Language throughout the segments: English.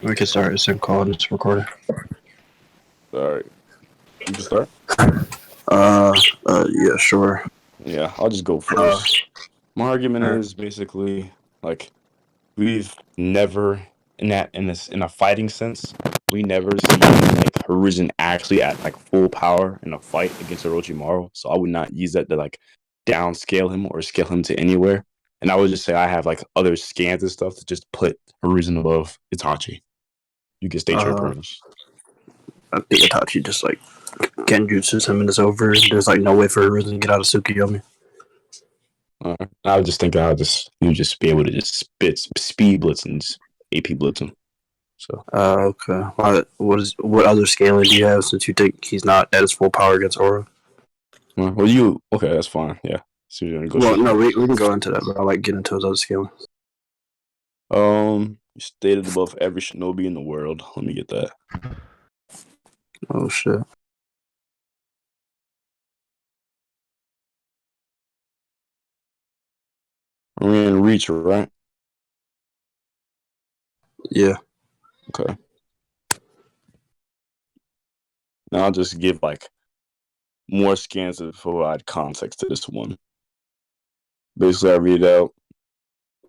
We can start the same call and it's recording. All right, you can start. Yeah, sure. Yeah, I'll just go first. My argument is basically like we've never in a fighting sense, we never seen like Hiruzen actually at like full power in a fight against Orochimaru. So I would not use that to like downscale him or scale him to anywhere. And I would just say I have like other scans and stuff to just put Hiruzen above Itachi. You can state your premise. I think Itachi just like genjutsus him and it's over. There's like no way for Hiruzen to get out of Tsukiyomi. I would just think you just be able to just speed blitz and just AP blitz him. So Okay. What other scaling do you have since you think he's not at his full power against Oro? well you okay, that's fine. Yeah. So you're gonna go Well, straight no, to we this. can go into that, but I like getting into his other scaling. You stated above every shinobi in the world. Let me get that. Oh shit. We're in reach, right? Yeah. Okay. Now I'll just give like more scans to provide context to this one. Basically I read out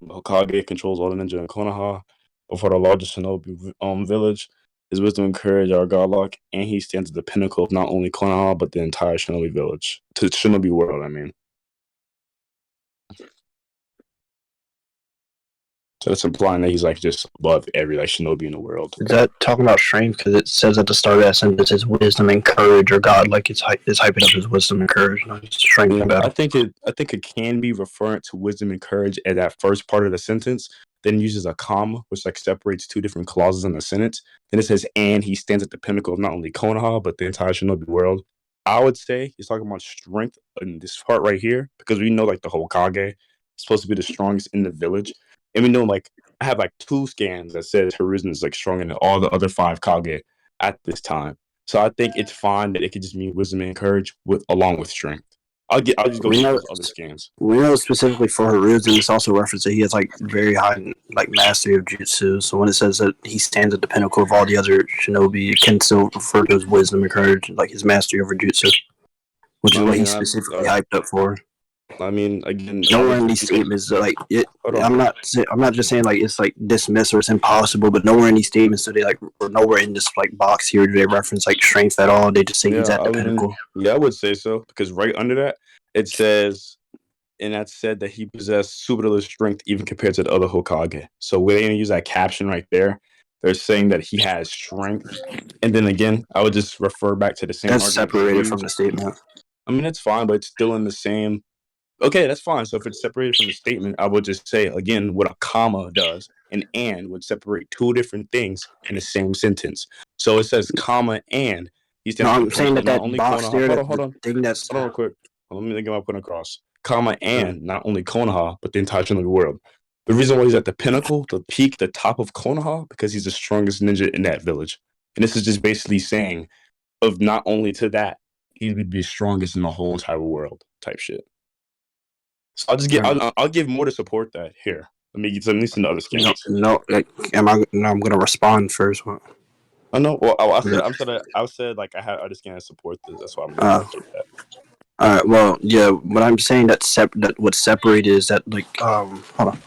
Hokage controls all the ninja in Konoha. Before the largest shinobi village, his wisdom and courage are godlike, and he stands at the pinnacle of not only Konoha but the entire shinobi village. To shinobi world, I mean. So that's implying that he's like just above every like shinobi in the world. Is that talking about strength? Because it says at the start of that sentence, his wisdom and courage or God, like it's hyping up his wisdom and courage, not his strength Yeah, in battle. I think it can be referring to wisdom and courage at that first part of the sentence, then uses a comma, which like separates two different clauses in the sentence. Then it says, and he stands at the pinnacle of not only Konoha, but the entire shinobi world. I would say he's talking about strength in this part right here, because we know like the Hokage is supposed to be the strongest in the village. And we know like I have like 2 scans that says Hiruzen is like stronger than all the other 5 Kage at this time. So I think it's fine that it could just mean wisdom and courage with along with strength. I'll just go We get know those other scans. We know specifically for Hiruzen, it's also referenced that he has like very high like mastery of jutsu. So when it says that he stands at the pinnacle of all the other shinobi, it can still refer to his wisdom and courage, like his mastery over jutsu, which is I what mean, he's specifically hyped up for. again, I Nowhere would in just these be statements, like it, hold on. I'm not just saying like it's like dismiss or it's impossible, but nowhere in these statements do they like, or nowhere in this like box here do they reference like strength at all. They just say he's Yeah, at the pinnacle. I would say so because right under that it says, and that said that he possessed superlative strength even compared to the other Hokage. So we're going to use that caption right there. They're saying that he has strength, and then again, I would just refer back to the same That's argument we separated from used. the statement. I mean, it's fine, but it's still in the same. Okay, that's fine. So if it's separated from the statement, I would just say again what a comma does. An and would separate 2 different things in the same sentence. So it says comma and he No, stands at the I'm saying pinnacle that of not that only box Konoha. there, Hold that on, hold the on, thing that's hold on, real quick. Let me get my point across. Comma and not only Konoha but the entire Shinobi world. The reason why he's at the pinnacle, the peak, the top of Konoha, because he's the strongest ninja in that village. And this is just basically saying of not only to that, he would be strongest in the whole entire world type shit. So I'll give more to support that here. Let me get some listen to other scans. like, I'm gonna respond first. I know. Well, Yeah. I said like I had other scans to support this. That's why I'm gonna Uh, get that. all right. Well, yeah. But I'm saying that what's separated is that like hold on.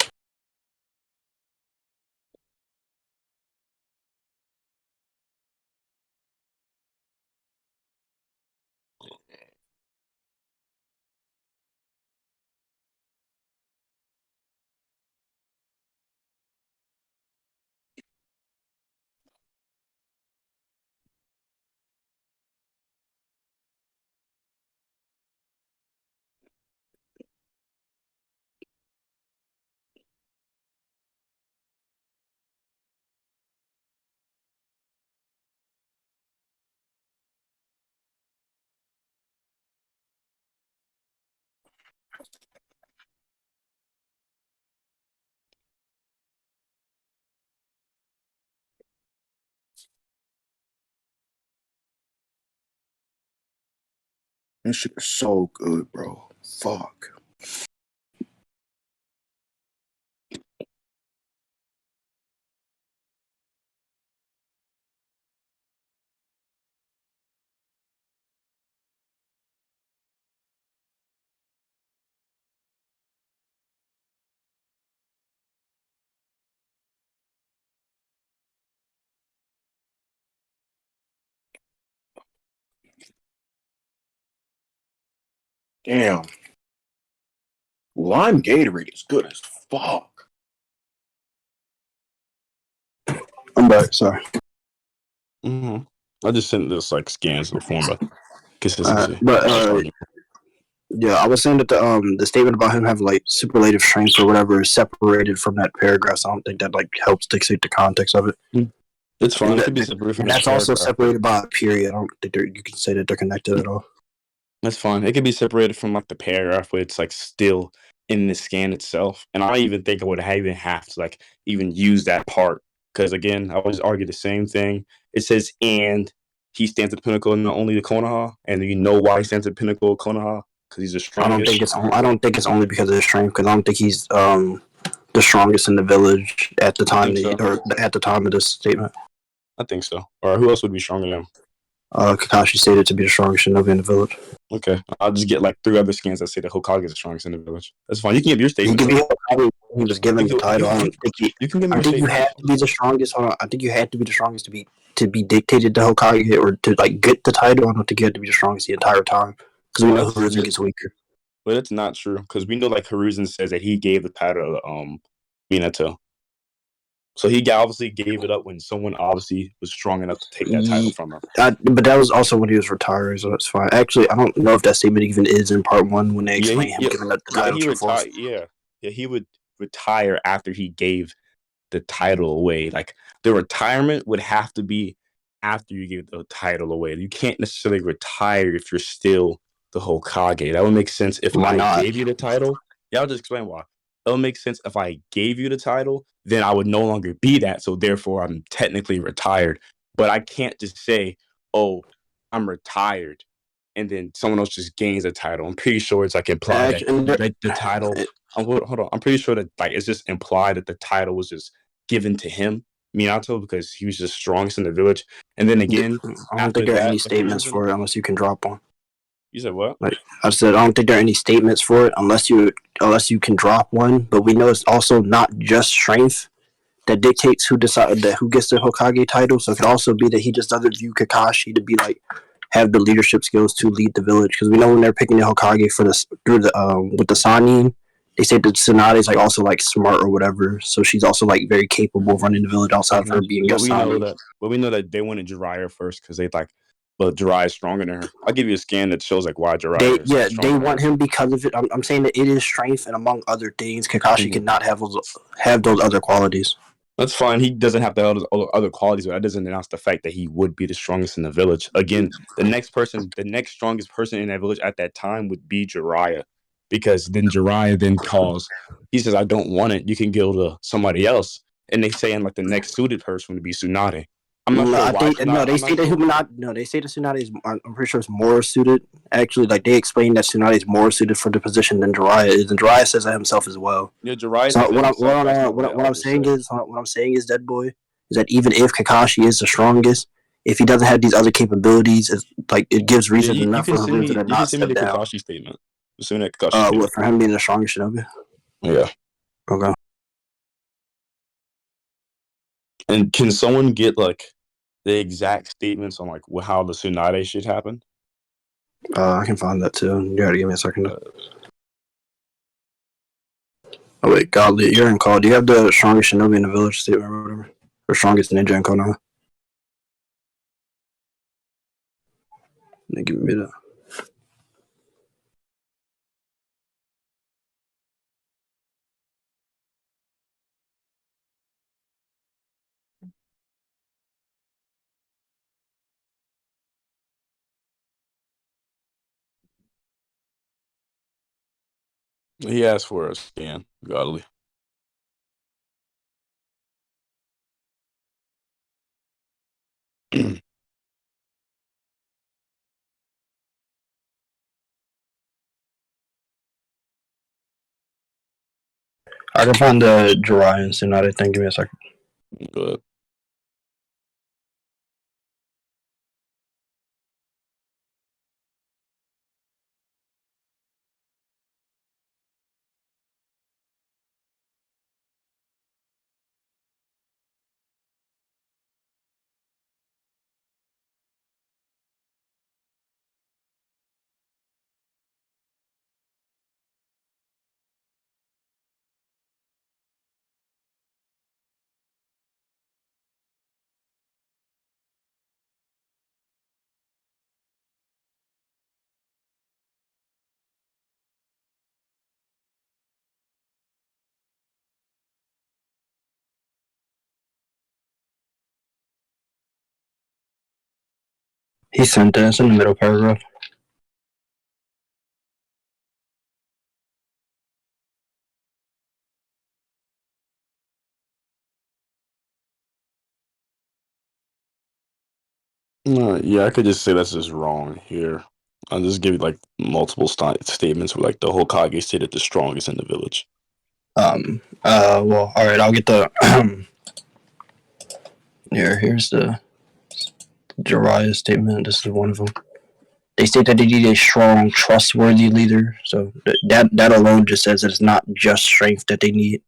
This shit is so good, bro. Fuck. Damn. Lime Gatorade is good as fuck. I'm back. Sorry. I just sent this like scans in the form of consistency. But yeah, I was saying that the statement about him having like superlative strength or whatever is separated from that paragraph. So I don't think that like helps dictate the context of it. It's fine. And It could be separated from and this that's also paragraph. separated by a period. I don't think you can say that they're connected at all. That's fine. It could be separated from like the paragraph where it's like still in the scan itself. And I don't even think I would even have to like even use that part. Because again, I always argue the same thing. It says and he stands at the pinnacle and not only the Konoha. And you know why he stands at the pinnacle of Konoha? Because he's the strongest. I don't think it's only because of his strength. Because I don't think he's the strongest in the village at the time at the time of this statement. I think so. Or who else would be stronger than him? Kakashi stated to be the strongest shinobi in the village. Okay, I'll just get like 3 other scans that say that Hokage is the strongest in the village. That's fine. You can give your statement. He was given the title. I don't think you can give me. I think you had to be the strongest. Hold on. I think you had to be the strongest to be dictated to Hokage or to like get the title. I don't think you had to be the strongest the entire time because we know Hiruzen gets weaker. But it's not true because we know like Hiruzen says that he gave the title to Minato. So he obviously gave it up when someone obviously was strong enough to take that title from him. But that was also when he was retiring, so that's fine. Actually, I don't know if that statement even is in part 1 when they explain him giving up the title to Force. Yeah, he would retire after he gave the title away. Like the retirement would have to be after you give the title away. You can't necessarily retire if you're still the Hokage. That would make sense if I gave you the title. Yeah, I'll just explain why. It would make sense if I gave you the title, then I would no longer be that. So therefore, I'm technically retired. But I can't just say, "Oh, I'm retired," and then someone else just gains the title. I'm pretty sure it's like implied that the title. Hold on. I'm pretty sure that like it's just implied that the title was just given to him, Minato, because he was just strongest in the village. And then again, I don't think there are any statements for it unless you can drop one. You said what? Like I said, I don't think there are any statements for it unless you can drop one. But we know it's also not just strength that dictates who gets the Hokage title. So it could also be that he just doesn't view Kakashi to be like have the leadership skills to lead the village. Because we know when they're picking the Hokage with the Sannin, they say that Tsunade is like also like smart or whatever. So she's also like very capable of running the village outside of her being a Sannin. But we know that they wanted Jiraiya first because they like, but Jiraiya is stronger than her. I'll give you a scan that shows like why Jiraiya is stronger. They want him because of it. I'm saying that it is strength, and among other things, Kakashi cannot have those other qualities. That's fine. He doesn't have the other qualities, but that doesn't announce the fact that he would be the strongest in the village. Again, the next strongest person in that village at that time would be Jiraiya, because then Jiraiya then calls. He says, "I don't want it. You can go to somebody else." And they say, in like the next suited person would be Tsunade. I'm not sure why. They say that Tsunade is. I'm pretty sure it's more suited. Actually, like they explain that Tsunade is more suited for the position than Jiraiya is, and Jiraiya says that himself as well. Yeah, Jiraiya. So what I'm saying is, Deadboy, is that even if Kakashi is the strongest, if he doesn't have these other capabilities, it's like it gives reason enough for him to not step down. You can send me the Kakashi statement. Send me that Kakashi statement. What, for him being the strongest shinobi? Yeah. Okay. And can someone get like the exact statements on like how the Tsunade should happen? I can find that too. You gotta give me a second. Oh wait, Godly, you're in call. Do you have the strongest shinobi in the village statement or whatever? Or strongest ninja in Konoha? Give me that. He asked for a scan, Godly. I can find the Jiraiya and Tsunade thing. Give me a second. Good. He sent this in the middle paragraph. Yeah, I could just say that's just wrong here. I'll just give you like multiple statements where like the Hokage stated the strongest in the village. Well, all right. I'll get the. Here's the Jiraiya statement. This is one of them. They state that they need a strong, trustworthy leader. So that alone just says that it's not just strength that they need.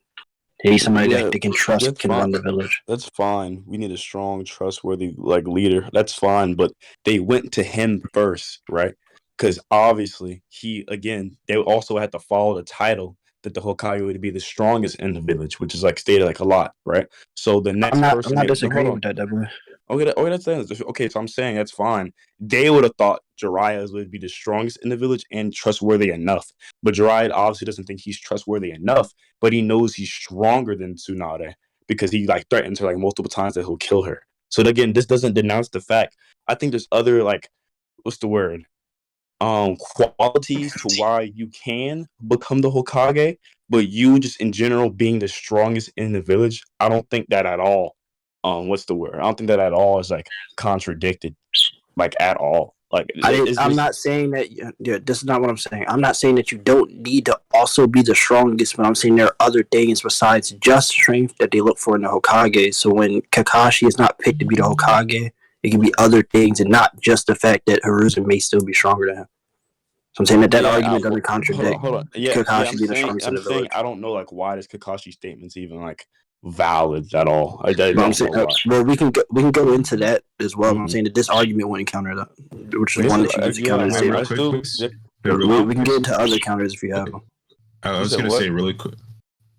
They need somebody that they can trust can run the village. That's fine. We need a strong, trustworthy like leader. That's fine. But they went to him first, right? Because obviously they also had to follow the title that the Hokage would be the strongest in the village, which is like stated like a lot, right? So the next person. I'm not disagreeing with that, Deadboy. Okay, so I'm saying that's fine. They would have thought Jiraiya would be the strongest in the village and trustworthy enough. But Jiraiya obviously doesn't think he's trustworthy enough, but he knows he's stronger than Tsunade because he like threatens her like multiple times that he'll kill her. So again, this doesn't denounce the fact. I think there's other like what's the word? Qualities to why you can become the Hokage, but you just in general being the strongest in the village, I don't think that at all what's the word? I don't think that at all is like contradicted, like at all. Like I'm not saying that. Yeah, this is not what I'm saying. I'm not saying that you don't need to also be the strongest, but I'm saying there are other things besides just strength that they look for in the Hokage. So when Kakashi is not picked to be the Hokage, it can be other things, and not just the fact that Hiruzen may still be stronger than him. So I'm saying that argument doesn't contradict hold on. Kakashi being the strongest in the village. I don't know like why does Kakashi statements even like valid at all. I don't know why. Well, we can go into that as well. Mm-hmm. I'm saying that this argument wouldn't counter that, which is one that you use to counter the statement. We can get into other counters if you have them. I was going to say really quick.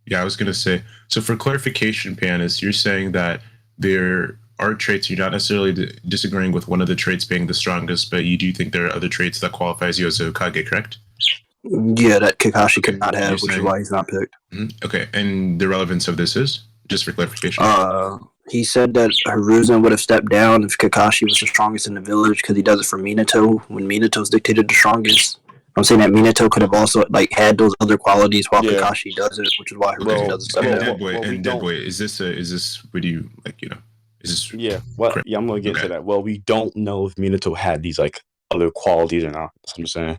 Yeah, I was going to say, so for clarification, Pianist, you're saying that there are traits, you're not necessarily disagreeing with one of the traits being the strongest, but you do think there are other traits that qualifies you as a Hokage, correct? Yeah, that Kakashi could not have, which is why he's not picked. Mm-hmm. Okay, and the relevance of this is, just for clarification? He said that Hiruzen would have stepped down if Kakashi was the strongest in the village because he does it for Minato when Minato's dictated the strongest. I'm saying that Minato could have also like had those other qualities while Kakashi does it, which is why Hiruzen doesn't step down. Deadboy, is this? Would you like Is this? Yeah. Well, correct? Yeah, I'm gonna get into that. Well, we don't know if Minato had these like other qualities or not. That's what I'm saying.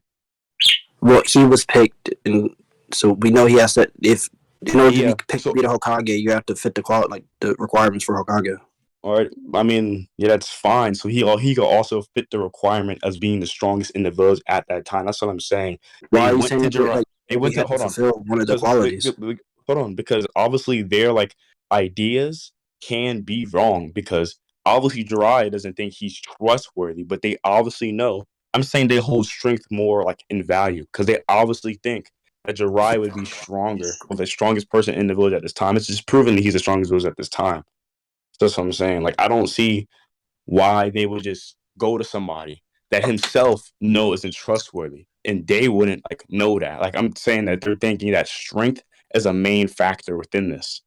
Well, he was picked, and so we know he has to. If in order to be picked to be the Hokage, you have to fit the requirements for Hokage. All right. I mean, yeah, that's fine. So he could also fit the requirement as being the strongest in the village at that time. That's what I'm saying. Why are you saying that? They went to fulfill one of the qualities. Hold on, because obviously their like ideas can be wrong because obviously Jiraiya doesn't think he's trustworthy, but they obviously know. I'm saying they hold strength more like in value because they obviously think that Jiraiya would be stronger or the strongest person in the village at this time. It's just proven that he's the strongest village at this time. That's what I'm saying. Like, I don't see why they would just go to somebody that himself knows isn't trustworthy, and they wouldn't like know that. Like, I'm saying that they're thinking that strength is a main factor within this.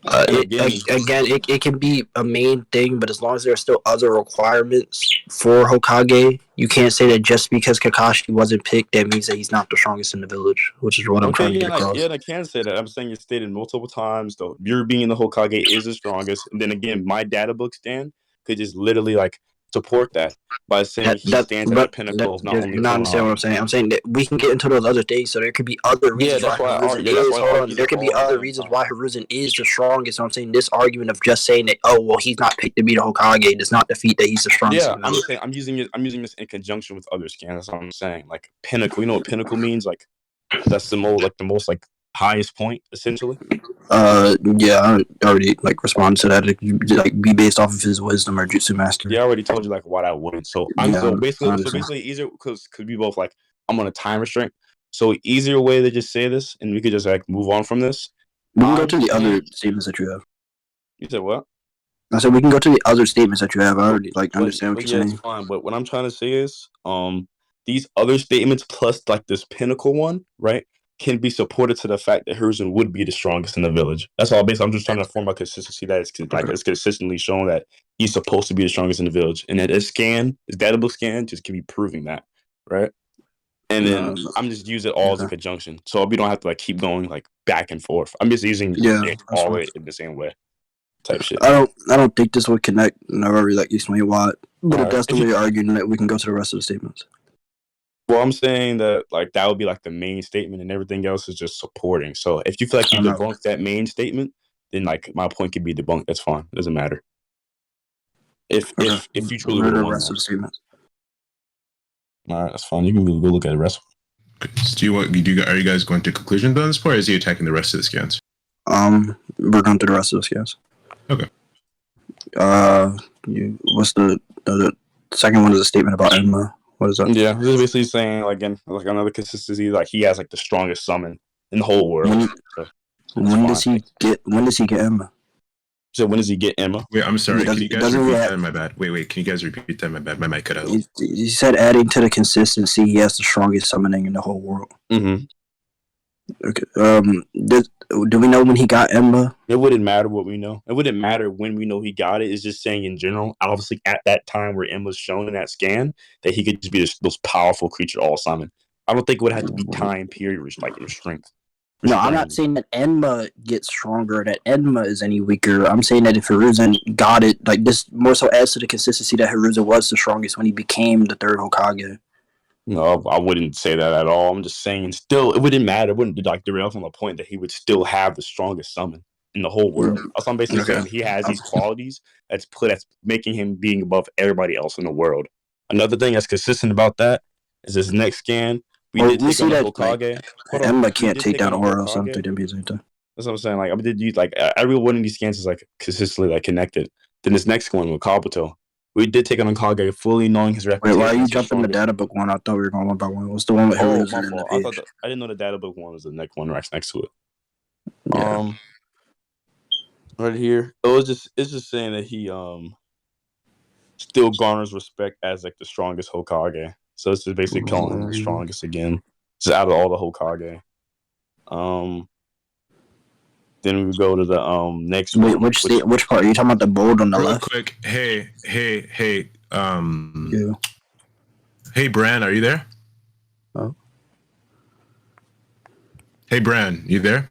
It can be a main thing, but as long as there are still other requirements for Hokage, you can't say that just because Kakashi wasn't picked, that means that he's not the strongest in the village, which is what I'm trying to get across. I can say that. I'm saying it's stated multiple times, though. You're being the Hokage is the strongest. And then again, my data book stand could just literally like support that by saying he stands at the pinnacle of not only. You're not understanding what I'm saying. I'm saying that we can get into those other things, so there could be other reasons why Hiruzen there could be other reasons why Hiruzen is the strongest. So I'm saying this argument of just saying that he's not picked to be the Hokage does not defeat that he's the strongest. Yeah, I'm using this in conjunction with other scans. That's what I'm saying. Like pinnacle, you know what pinnacle means? Like that's the most highest point essentially. Yeah, I already responded to that. It could be based off of his wisdom or jutsu master. Yeah, I already told you why that wouldn't. So basically easier because we both I'm on a time restraint. So easier way to just say this, and we could just move on from this. We can go to the other statements that you have. You said what? I said we can go to the other statements that you have. I already understand what you're saying. It's fine, but what I'm trying to say is these other statements plus this pinnacle one, right? Can be supported to the fact that Hiruzen would be the strongest in the village. That's all. Basically, I'm just trying to form a consistency that it's consistently shown that he's supposed to be the strongest in the village. And that his database scan, just can be proving that, right? And then I'm just using it all as a conjunction, so we don't have to like keep going like back and forth. I'm just using it all in the same way, type shit. I don't think this would connect. Never really like explain why, but if that's the way you're arguing it, we can go to the rest of the statements. Well, I'm saying that like that would be like the main statement, and everything else is just supporting. So if you feel like you debunked that main statement, then like my point could be debunked. That's fine. It doesn't matter. If you truly read would the want rest of the statements. All right, that's fine. You can go look at the rest. Okay. So are you guys going to conclusions on this part, or is he attacking the rest of the scans? We're going through the rest of the scans. Okay. What's the second one is a statement about Enma. What is that? Yeah, this is basically saying like another consistency, like he has like the strongest summon in the whole world. When does he get Enma? So when does he get Emma? Wait, I'm sorry. Can you guys repeat that? My bad. Wait. Can you guys repeat that? My bad. My mic cut out. He said, adding to the consistency, he has the strongest summoning in the whole world. Mm-hmm. Okay. Do we know when he got Emma? It wouldn't matter what we know. It wouldn't matter when we know he got it. It's just saying in general. Obviously, at that time where Emma's shown in that scan, that he could just be the most powerful creature all summon. I don't think it would have to be time period like in strength. No, I'm not saying that Enma gets stronger, that Enma is any weaker. I'm saying that if Hiruzen got it, like this more so adds to the consistency that Hiruzen was the strongest when he became the third Hokage. No, I wouldn't say that at all. I'm just saying still, it wouldn't matter. It wouldn't like derail from the point that he would still have the strongest summon in the whole world. Also, I'm basically saying he has these qualities that's making him being above everybody else in the world. Another thing that's consistent about that is his next scan. We did take on the Hokage. Emma can't take down Oro or something. That's what I'm saying. Like I did use like every one of these scans is like consistently like connected. Then this next one with Kabuto, we did take on Hokage fully knowing his reputation. Wait, why are you jumping the data book one? I thought we were going one by one. What's the one with Hiruzen in the page? I didn't know the data book one was the next one right next to it. Yeah. Right here. It's just saying that he still garners respect as like the strongest Hokage. So it's just basically calling him the strongest again. Just out of all the Hokage. Then we go to the next one. Which part? Are you talking about the bold on the left? Real quick. Hey. Hey, Bran, are you there? Oh. Hey, Bran, you there?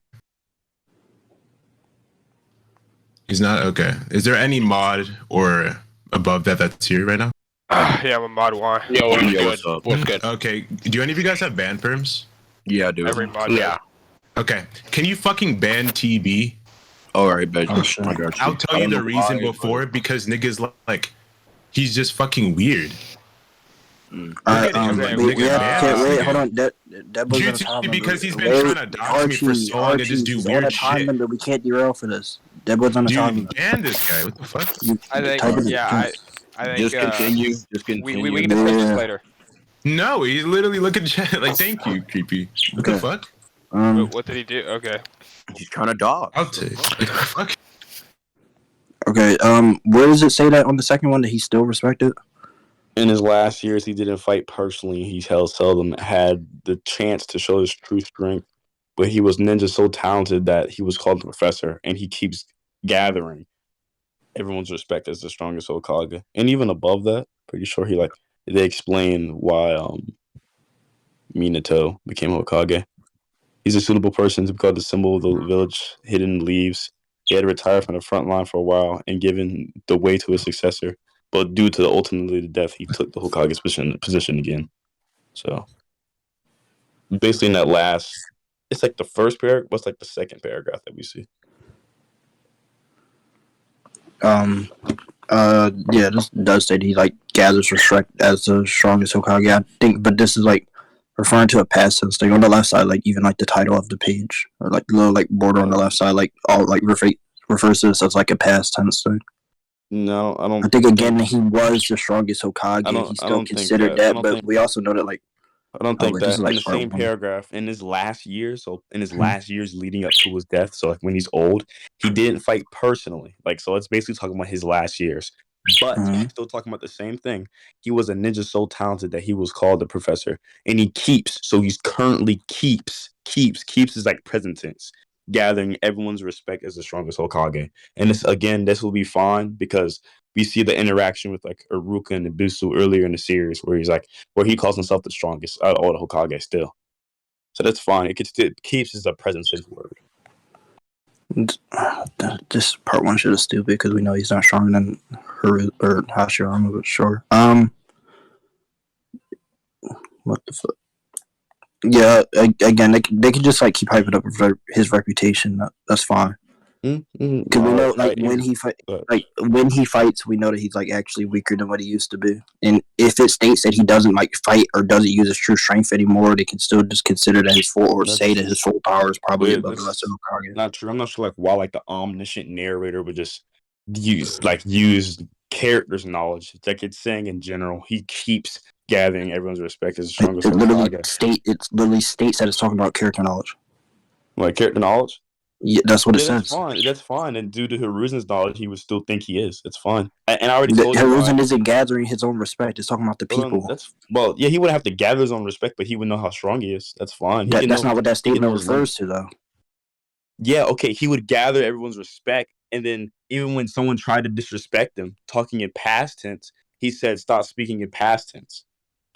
He's not? Okay. Is there any mod or above that's here right now? Yeah, I'm a mod one. Yo, what's up? What's good? Okay. Do any of you guys have ban perms? Yeah, dude. Every mod. Yeah. Okay. Can you fucking ban TB? All right, bitch. I'll tell you the reason before, because niggas like he's just fucking weird. Wait, hold on. Deadboy's because he's been trying to dox me for so long to just do weird shit. Limit. We can't derail for this. Deadboy's on a time limit. Ban this guy. What the fuck? I think. I think. Just continue. We can discuss this later. No, he's literally looking chat like, thank you, creepy. What the fuck? What did he do? Okay. He's trying to dog. I'll take. Fuck. Okay. Where does it say that on the second one that he's still respected? In his last years, he didn't fight personally. He seldom had the chance to show his true strength, but he was ninja so talented that he was called the professor, and he keeps gathering everyone's respect as the strongest Hokage. And even above that, pretty sure they explain why Minato became Hokage. He's a suitable person to be called the symbol of the village, hidden in leaves. He had to retire from the front line for a while and given the way to his successor. But due to ultimately the death, he took the Hokage's position again. So basically in that last, it's like the first paragraph, what's like the second paragraph that we see? Yeah, this does say he like gathers respect as the strongest Hokage. I think, but this is like referring to a past tense thing on the left side, like even like the title of the page or like the little like border on the left side, like all like refers to this as like a past tense thing. No, I don't. I think again he was the strongest Hokage. He's still considered that, but we also know that like I don't think that in the same paragraph in his last year. So in his last years leading up to his death, so like when he's old, he didn't fight personally. Like so, it's basically talking about his last years. But still talking about the same thing. He was a ninja so talented that he was called the professor, and he keeps. So he's currently keeps is like present tense. gathering everyone's respect as the strongest Hokage. And this will be fine because we see the interaction with like Iruka and Ibisu earlier in the series where he calls himself the strongest out of all the Hokage still. So that's fine. It keeps as a present sense word. This part 1 shit is stupid because we know he's not stronger than Hashirama, but sure. What the fuck? Yeah, again, they could just like keep hyping up his reputation. That's fine. Because we know, like when he fights, we know that he's like actually weaker than what he used to be. And if it states that he doesn't like fight or doesn't use his true strength anymore, they can still just consider that his full or say that his full power is probably above the rest of Hokage. Not true. I'm not sure like why like the omniscient narrator would just use characters' knowledge. It's like it's saying in general, he keeps gathering everyone's respect as the strongest Hokage. It literally states that it's talking about character knowledge. Like character knowledge? Yeah, that's what it says. That's fine. And due to Hiruzen's knowledge, he would still think he is. It's fine. And I already told you. Hiruzen isn't gathering his own respect. It's talking about the people. He wouldn't have to gather his own respect, but he would know how strong he is. That's fine. That's not what that statement refers to, though. Yeah, okay. He would gather everyone's respect, and then even when someone tried to disrespect him, talking in past tense, he said, "Stop speaking in past tense."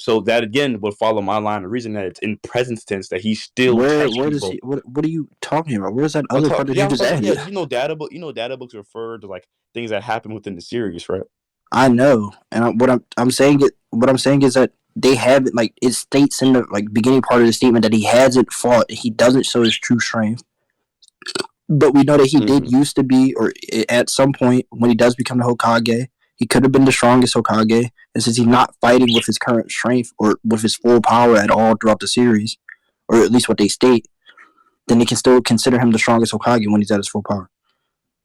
So that again would follow my line of reason that it's in present tense that he's still. What are you talking about? Where's that other part that you just added? Yeah, data books refer to like things that happen within the series, right? I know, and what I'm saying is that they haven't like it states in the like beginning part of the statement that he hasn't fought. He doesn't show his true strength, but we know that he did used to be, or at some point when he does become the Hokage. He could have been the strongest Hokage, and since he's not fighting with his current strength or with his full power at all throughout the series, or at least what they state, then they can still consider him the strongest Hokage when he's at his full power.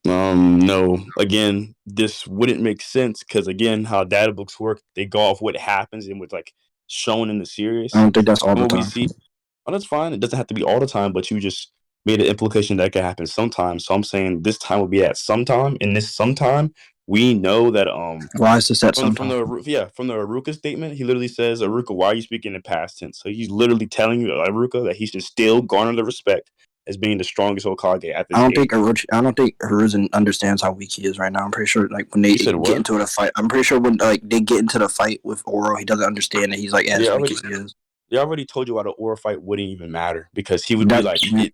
No. Again, this wouldn't make sense because again, how data books work, they go off what happens and what's like shown in the series. I don't think that's all the time. That's fine. It doesn't have to be all the time, but you just made an implication that could happen sometimes. So I'm saying this time will be at some time, and this sometime. We know that why is this at some from the Iruka statement, he literally says, "Iruka, why are you speaking in past tense?" So he's literally telling you, Iruka, that he should still garner the respect as being the strongest Hokage at this age. I don't think Hiruzen understands how weak he is right now. I'm pretty sure like when they get into the fight, I'm pretty sure when like they get into the fight with Oro, he doesn't understand that he's like as weak as he is. They already told you why the Oro fight wouldn't even matter because he would be like he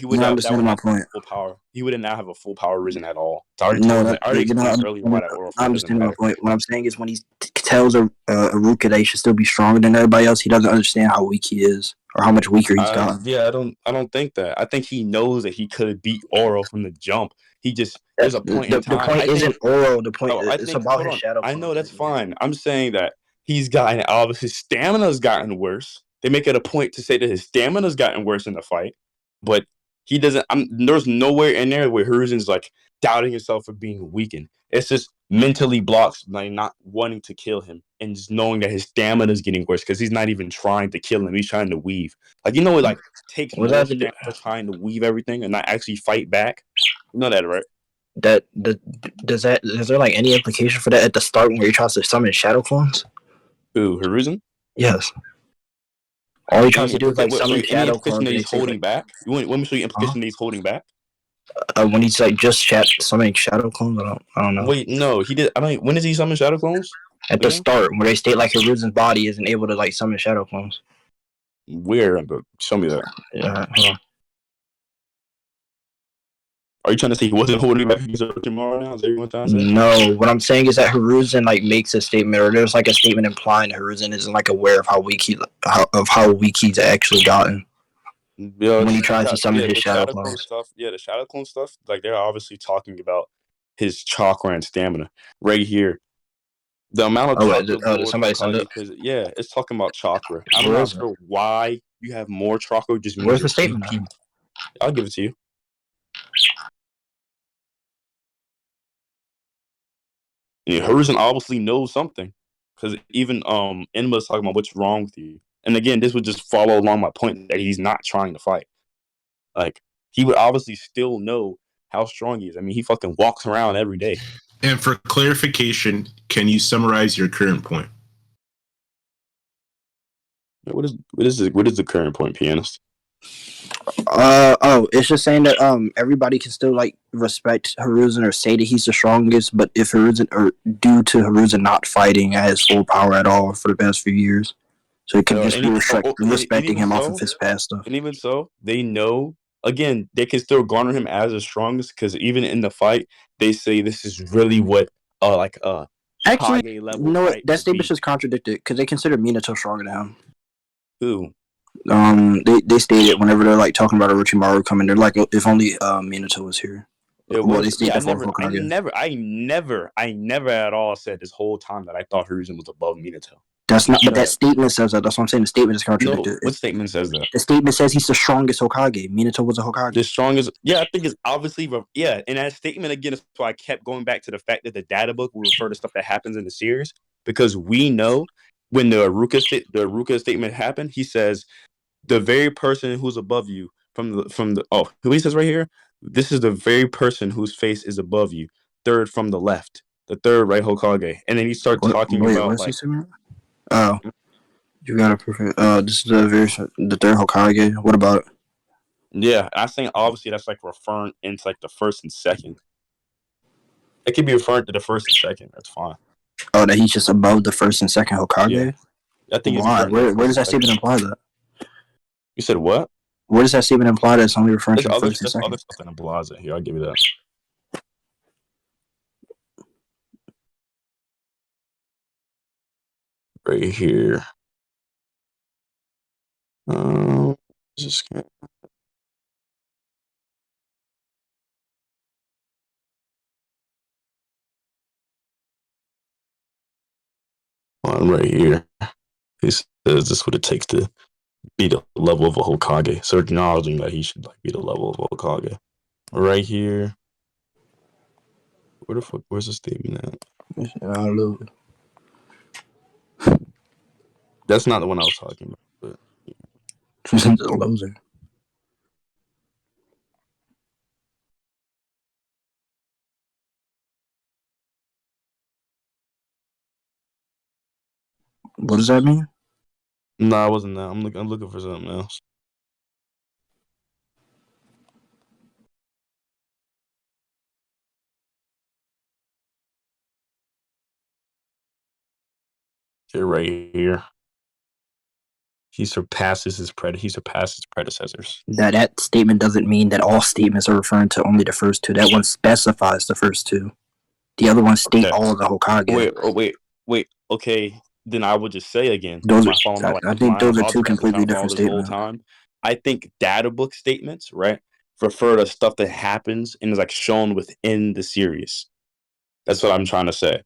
would not have full power. He would not have a full power risen at all. I already explained earlier why that Oro fight doesn't matter. My point. What I'm saying is when he tells Iruka that he should still be stronger than everybody else, he doesn't understand how weak he is or how much weaker he's gotten. Yeah, I don't think that. I think he knows that he could beat Oro from the jump. He just there's a point in time. The point isn't Oro. The point is about his shadow. I know that's fine. I'm saying that he's gotten obviously his stamina's gotten worse. They make it a point to say that his stamina's gotten worse in the fight, but he doesn't. There's nowhere in there where Hiruzen's like doubting himself for being weakened. It's just mentally blocks, like not wanting to kill him and just knowing that his stamina is getting worse because he's not even trying to kill him. He's trying to weave. Like it like takes more stamina trying to weave everything and not actually fight back. You know that, right? Is there like any implication for that at the start where he tries to summon shadow clones? Who, Hiruzen? Yes. All he tries to do is like summon shadow clones. That he's holding back. You want me to show you implication that he's holding back? When he's like just summoning shadow clones, I don't know. Wait, no, he did. When does he summon shadow clones? At the start, where they state like Hiruzen's body isn't able to like summon shadow clones. Where? Show me that. Yeah, hold on. Are you trying to say he wasn't holding back tomorrow now? Is everyone trying to say? No, what I'm saying is that Hiruzen like makes a statement, or there's like a statement implying that Hiruzen isn't like aware of how weak he's actually gotten. Yeah, when he tries to summon his shadow clones stuff. Yeah, the shadow clone stuff. Like they're obviously talking about his chakra and stamina right here. The amount of chakra. Somebody send it. Yeah, it's talking about chakra. I'm not sure why you have more chakra. Just where's the statement? I'll give it to you. Yeah, Hiruzen obviously knows something because even Enma's talking about what's wrong with you. And again, this would just follow along my point that he's not trying to fight. Like he would obviously still know how strong he is. I mean, he fucking walks around every day. And for clarification, can you summarize your current point? What is the current point, pianist? It's just saying that everybody can still like respect Hiruzen or say that he's the strongest, but if Hiruzen or due to Hiruzen not fighting at his full power at all for the past few years, so it can just be respecting him off of his past stuff. And even so, they know again they can still garner him as the strongest because even in the fight, they say this is really what Actually, Kage level no, fight that would statement's be. just contradicted because they consider Minato stronger than him. Who? They stated whenever they're like talking about Orochimaru coming, they're like, if only Minato was here. Well, they stated I never at all said this whole time that I thought Hiruzen was above Minato. That's not, but that statement says that. That's what I'm saying. The statement is contradicted. No, what statement says that? The statement says he's the strongest Hokage. Minato was a Hokage. The strongest, I think it's obviously, and that statement again is why I kept going back to the fact that the data book will refer to stuff that happens in the series because we know when the Iruka statement happened, he says the very person who's above you who he says right here, this is the very person whose face is above you, third from the left, the third right Hokage, and then he starts talking about like, oh, you got a perfect. This is the third Hokage. What about it? Yeah, I think obviously that's like referring into like the first and second. It could be referring to the first and second. That's fine. Oh, that he's just above the first and second Hokage. Yeah. I think why? Where does that statement imply that? You said what? Where does that statement imply that it's only referring to the first and second? Other stuff that implies it. Here, I'll give you that. Right here. Just right here. He says this is what it takes to be the level of a Hokage. So acknowledging that he should like be the level of a Hokage. Right here. Where the fuck? Where's the statement at? That's not the one I was talking about. But the loser. What does that mean? No, I wasn't that. I'm looking for something else. Okay, right here. He surpasses his predecessors. That statement doesn't mean that all statements are referring to only the first two. That one specifies the first two. The other ones state all of the Hokage. Wait. Okay, then I would just say again. I think those are two completely different statements. I think data book statements, right, refer to stuff that happens and is like shown within the series. That's what I'm trying to say.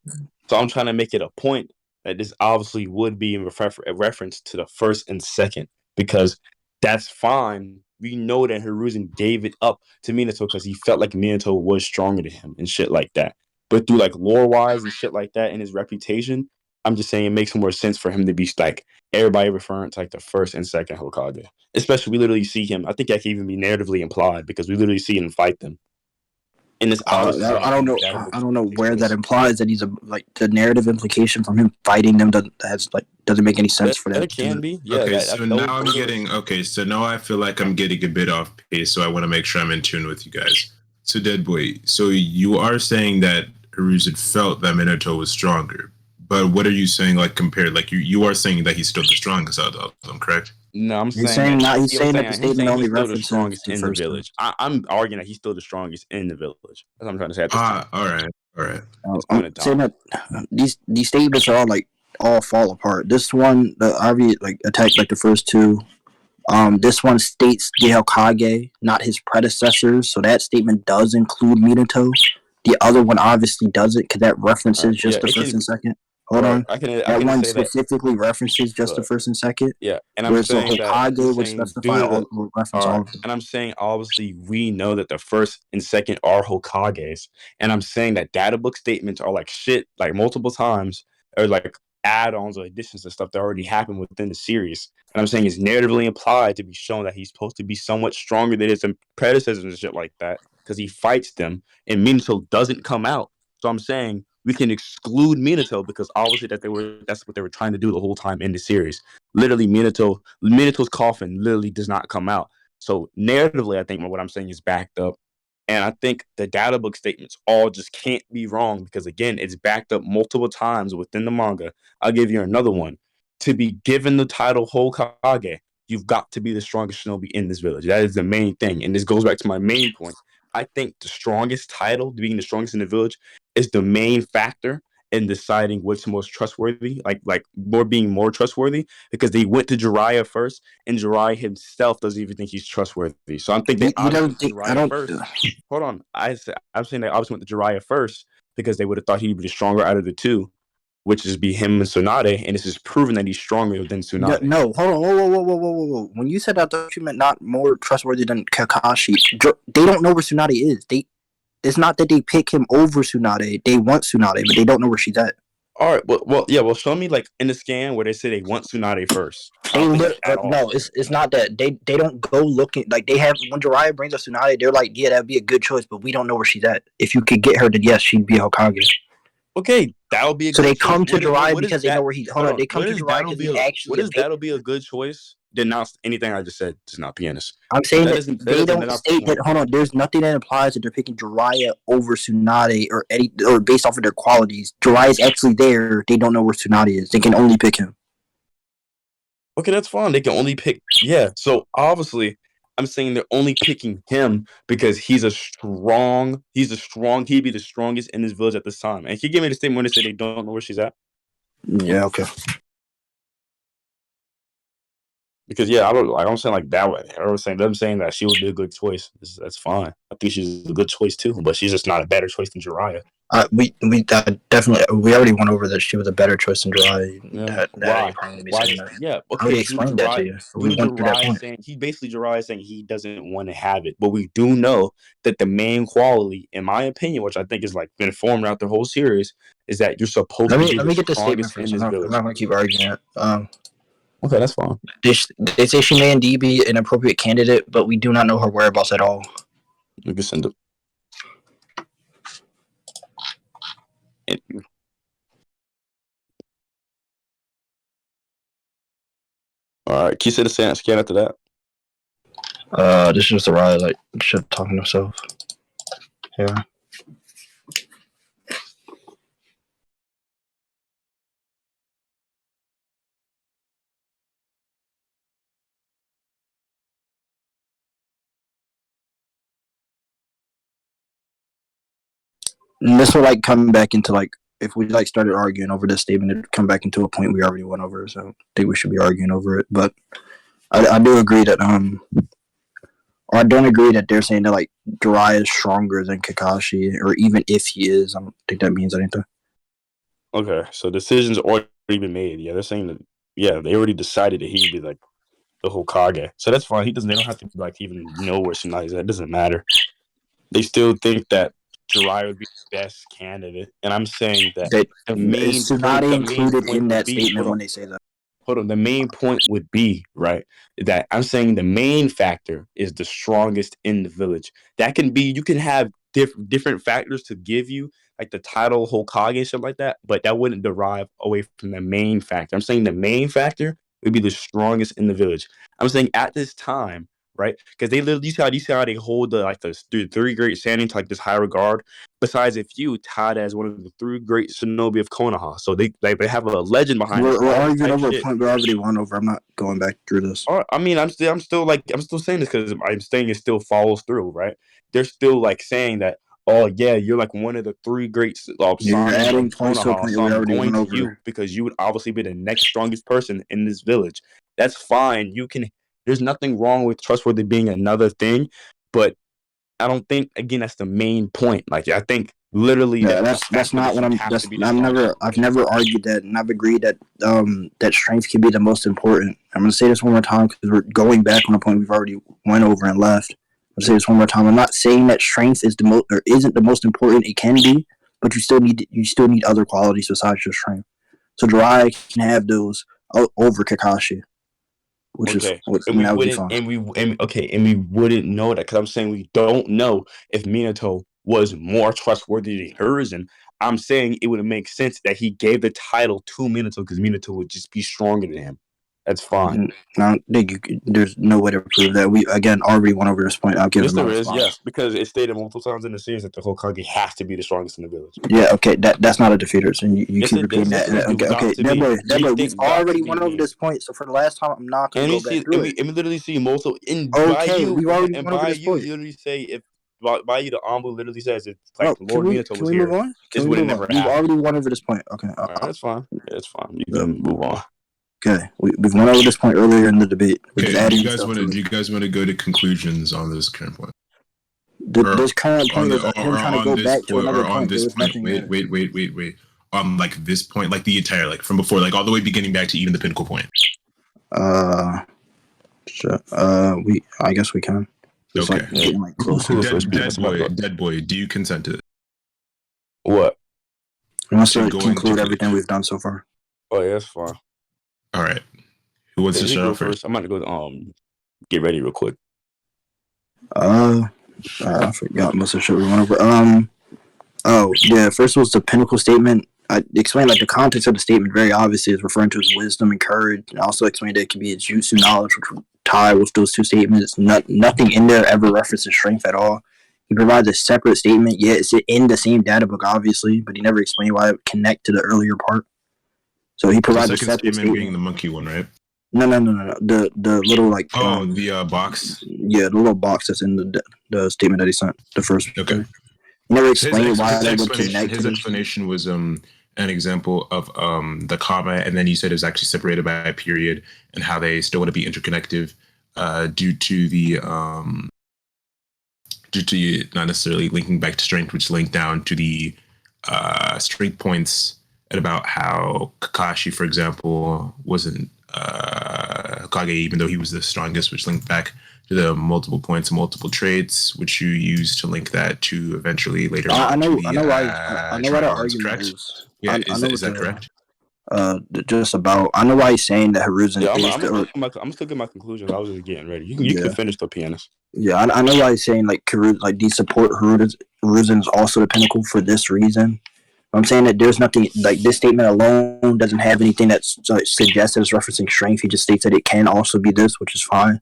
So I'm trying to make it a point that this obviously would be in reference to the first and second because that's fine. We know that Hiruzen gave it up to Minato because he felt like Minato was stronger than him and shit like that. But through like lore-wise and shit like that and his reputation, I'm just saying it makes more sense for him to be like everybody referring to like the first and second Hokage. Especially we literally see him. I think that can even be narratively implied because we literally see him fight them. In this I don't know where that implies that he's the narrative implication from him fighting them doesn't make any sense for that. It can be. Yeah, okay, so now I feel like I'm getting a bit off pace, so I want to make sure I'm in tune with you guys. So Deadboy, so you are saying that Hiruzen felt that Minato was stronger, but what are you saying like compared? Like you are saying that he's still the strongest out of them, correct? No, I'm saying that the statement only references the strongest in the village. I'm arguing that he's still the strongest in the village. That's what I'm trying to say. All right. I'm saying that these statements are all fall apart. This one, the Arby attacked the first two. This one states the Hokage, not his predecessors. So that statement does include Minato. The other one obviously doesn't because that references just the first and second. Hold on. That one specifically references just the first and second. Yeah, and I'm saying Hokage would specify reference all of them. And I'm saying obviously we know that the first and second are Hokages, and I'm saying that data book statements are like shit, like multiple times, or like add-ons or additions to stuff that already happened within the series. And I'm saying it's narratively implied to be shown that he's supposed to be somewhat stronger than his predecessors and shit like that because he fights them, and Minato doesn't come out. So I'm saying we can exclude Minato because obviously that's what they were trying to do the whole time in the series. Literally, Minato's coffin literally does not come out. So narratively, I think what I'm saying is backed up. And I think the data book statements all just can't be wrong because, again, it's backed up multiple times within the manga. I'll give you another one. To be given the title Hokage, you've got to be the strongest shinobi in this village. That is the main thing. And this goes back to my main point. I think the strongest title, being the strongest in the village, is the main factor in deciding what's most trustworthy, like being more trustworthy, because they went to Jiraiya first, and Jiraiya himself doesn't even think he's trustworthy. So I'm thinking You don't think I don't. first. Hold on, I'm saying they obviously went to Jiraiya first because they would have thought he'd be the stronger out of the two, which is be him and Tsunade, and this is proven that he's stronger than Tsunade. No, hold on, whoa. When you said that, you meant not more trustworthy than Kakashi. They don't know where Tsunade is. It's not that they pick him over Tsunade. They want Tsunade, but they don't know where she's at. All right, well, show me like in the scan where they say they want Tsunade first. No, it's not that they don't go looking like they have when Jiraiya brings up Tsunade, they're like, yeah, that'd be a good choice, but we don't know where she's at. If you could get her, then yes, she'd be Hokage. Okay, that'll be a so good they choice. come to Jiraiya because they know where he. Hold on, they come to Jiraiya because he actually. What is that'll be a good choice? Denounce anything I just said. Does not pianist. I'm saying that they don't state that. Hold on, there's nothing that implies that they're picking Jiraiya over Tsunade or based off of their qualities. Jiraiya's actually there. They don't know where Tsunade is. They can only pick him. Okay, that's fine. They can only pick. Yeah. So obviously, I'm saying they're only picking him because he'd be the strongest in this village at this time. And can you give me the statement when they say they don't know where she's at? Yeah. Okay. Because I'm saying like that way. Them saying that she would be a good choice. That's fine. I think she's a good choice too, but she's just not a better choice than Jiraiya. We definitely we already went over that she was a better choice than Jiraiya. Yeah. Why? Yeah. Okay. I already explained that to you. Jiraiya saying he doesn't want to have it, but we do know that the main quality, in my opinion, which I think is like been formed out the whole series, is that you're supposed to be let me the get this statement strongest first. in this village. I'm not gonna keep arguing it. Okay, that's fine. They say she may indeed be an appropriate candidate, but we do not know her whereabouts at all. You can send it. All right, can you say the scan after that? This is just a ride, like shit talking to himself. Yeah. And this will like come back into like if we like started arguing over this statement, it'd come back into a point we already went over. So I think we should be arguing over it. But I do agree that or I don't agree that they're saying that like Jiraiya is stronger than Kakashi, or even if he is, I don't think that means anything. Okay, so decisions already been made. Yeah, they're saying that. Yeah, they already decided that he'd be like the Hokage. So that's fine. They don't have to like even know where Tsunade is at. It doesn't matter. They still think that Jiraiya would be the best candidate, and I'm saying that the main is Tsunade included in that statement when they say that. Hold on. The main point would be, right, that I'm saying the main factor is the strongest in the village. That can be, you can have different factors to give you, like the title Hokage and stuff like that, but that wouldn't derive away from the main factor. I'm saying the main factor would be the strongest in the village. I'm saying at this time, right? Because they literally, you see how they hold the three great Sanin to like this high regard. Besides, if you tied as one of the three great shinobi of Konoha, so they have a legend behind. We're arguing over a point we already won over. I'm not going back through this. I mean, I'm still saying this because I'm saying it still follows through, right? They're still like saying that, oh yeah, you're like one of the three great. You're adding points to a point we already went over. You because you would obviously be the next strongest person in this village. That's fine. You can. There's nothing wrong with trustworthy being another thing, but I don't think again that's the main point. Like I think literally that's not what I've never argued that, and I've agreed that that strength can be the most important. I'm gonna say this one more time because we're going back on a point we've already went over and left. I'll say this one more time. I'm not saying that strength is the most or isn't the most important. It can be, but you still need other qualities besides just strength. So Jiraiya can have those over Kakashi. Which okay. is, and we wouldn't know that because I'm saying we don't know if Minato was more trustworthy than hers, and I'm saying it would make sense that he gave the title to Minato because Minato would just be stronger than him. That's fine. No, there's no way to prove that. We again already went over this point. I'll give Yes, him there a is. response. Yes, because it's stated multiple times in the series that the Hokage has to be the strongest in the village. Yeah, okay, that's not a defeater, and you Yes, keep it repeating does. that. Yes, it does. Okay, Deadboy, we've already went over me. this point, so for the last time, I'm not gonna And go we see, back through it. and we literally see multiple. Okay, we've already went over this point. Literally say if by you the Ambu literally says it's Oh, like Lord Minato was here. Move on? This Can we would have move on? never We've happened. already went over this point. Okay, All right, that's fine. Yeah, it's fine. You Yeah. can move on. Okay, we've went over this point earlier in the debate. Okay, do you guys want to go to conclusions on this current point? This current point is him trying to go back to another point. This point. Wait. Like this point, like the entire, like from before, like all the way beginning back to even the pinnacle point. Sure. I guess we can. It's okay. Deadboy, do you consent to it? What? We must conclude everything we've done so far. Oh yeah, that's fine. All right. Who wants to start first? I'm gonna go get ready real quick. I forgot most of the shit we went over. Oh yeah, first was the pinnacle statement. I explained like the context of the statement very obviously is referring to his wisdom and courage, and also explained that it could be his jutsu knowledge, which would tie with those two statements. Nothing in there ever references strength at all. He provides a separate statement. Yeah, it's in the same data book, obviously, but he never explained why it would connect to the earlier part. So he provides a separate statement being the monkey one, right? No. The little like the box. Yeah, the little box that's in the statement that he sent. The first. Okay. He never explained why that would connect. His explanation was an example of the comma, and then you said it was actually separated by a period, and how they still want to be interconnected due to not necessarily linking back to strength, which linked down to the strength points, and about how Kakashi, for example, wasn't Hokage, even though he was the strongest, which linked back to the multiple points and multiple traits, which you use to link that to eventually later. I know what our argument is. Yeah, is that correct? Just about. I know why he's saying that Hiruzen. Yeah, I'm still getting my conclusions. I was just getting ready. You can finish the pianist. Yeah, I know why he's saying like Hiruzen, like do you support Hiruzen's also the pinnacle for this reason. I'm saying that there's nothing like this statement alone doesn't have anything that suggests that it's referencing strength. He just states that it can also be this, which is fine.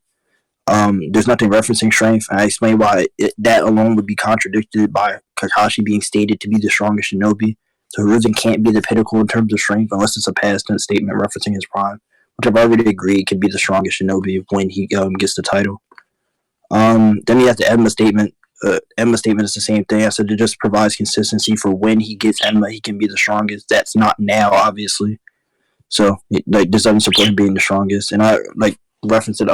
There's nothing referencing strength, and I explain why that alone would be contradicted by Kakashi being stated to be the strongest shinobi. So Hiruzen can't be the pinnacle in terms of strength unless it's a past tense statement referencing his prime, which I've already agreed could be the strongest shinobi when he gets the title. Then he has the Enma statement. Enma statement is the same thing. I said it just provides consistency for when he gets Enma, he can be the strongest. That's not now, obviously. So like this doesn't support him being the strongest, and I like referenced it.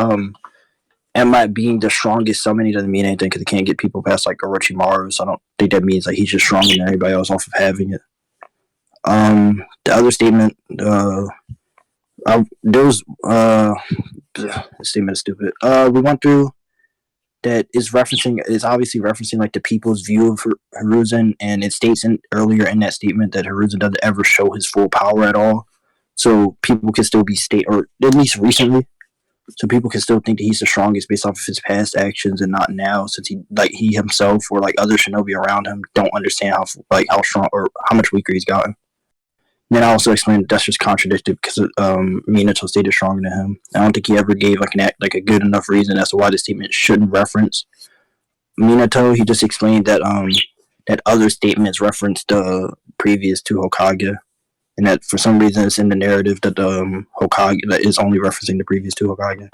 Enma being the strongest summoning doesn't mean anything because it can't get people past like Orochimaru. So I don't think that means like he's just stronger than everybody else off of having it. The other statement, the statement is stupid. We went through that is obviously referencing like the people's view of Hiruzen, and it states earlier in that statement that Hiruzen doesn't ever show his full power at all. So people can still be or at least recently. So people can still think that he's the strongest based off of his past actions and not now, since he himself or like other shinobi around him don't understand how strong or how much weaker he's gotten. And then I also explained that's just contradicted because Minato stated stronger than him. I don't think he ever gave like a good enough reason as to why the statement shouldn't reference Minato. He just explained that that other statements referenced the previous two Hokage. And that for some reason it's in the narrative that Hokage that is only referencing the previous two Hokage,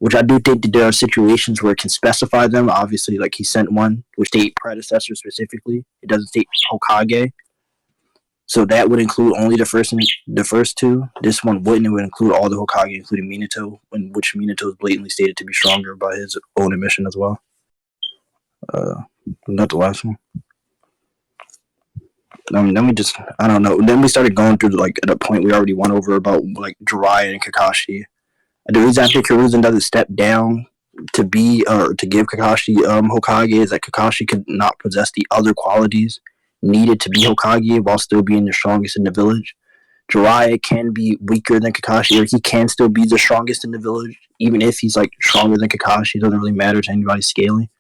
which I do think that there are situations where it can specify them. Obviously, like he sent one which state predecessor specifically. It doesn't state Hokage, so that would include only the first two. This one wouldn't. It would include all the Hokage, including Minato, in which Minato is blatantly stated to be stronger by his own admission as well. Not the last one. Then we just, I don't know. Then we started going through like at a point we already went over about like Jiraiya and Kakashi. The reason I think Hiruzen doesn't step down to be or to give Kakashi Hokage is that Kakashi could not possess the other qualities needed to be Hokage while still being the strongest in the village. Jiraiya can be weaker than Kakashi, or he can still be the strongest in the village, even if he's like stronger than Kakashi. It doesn't really matter to anybody's scaling.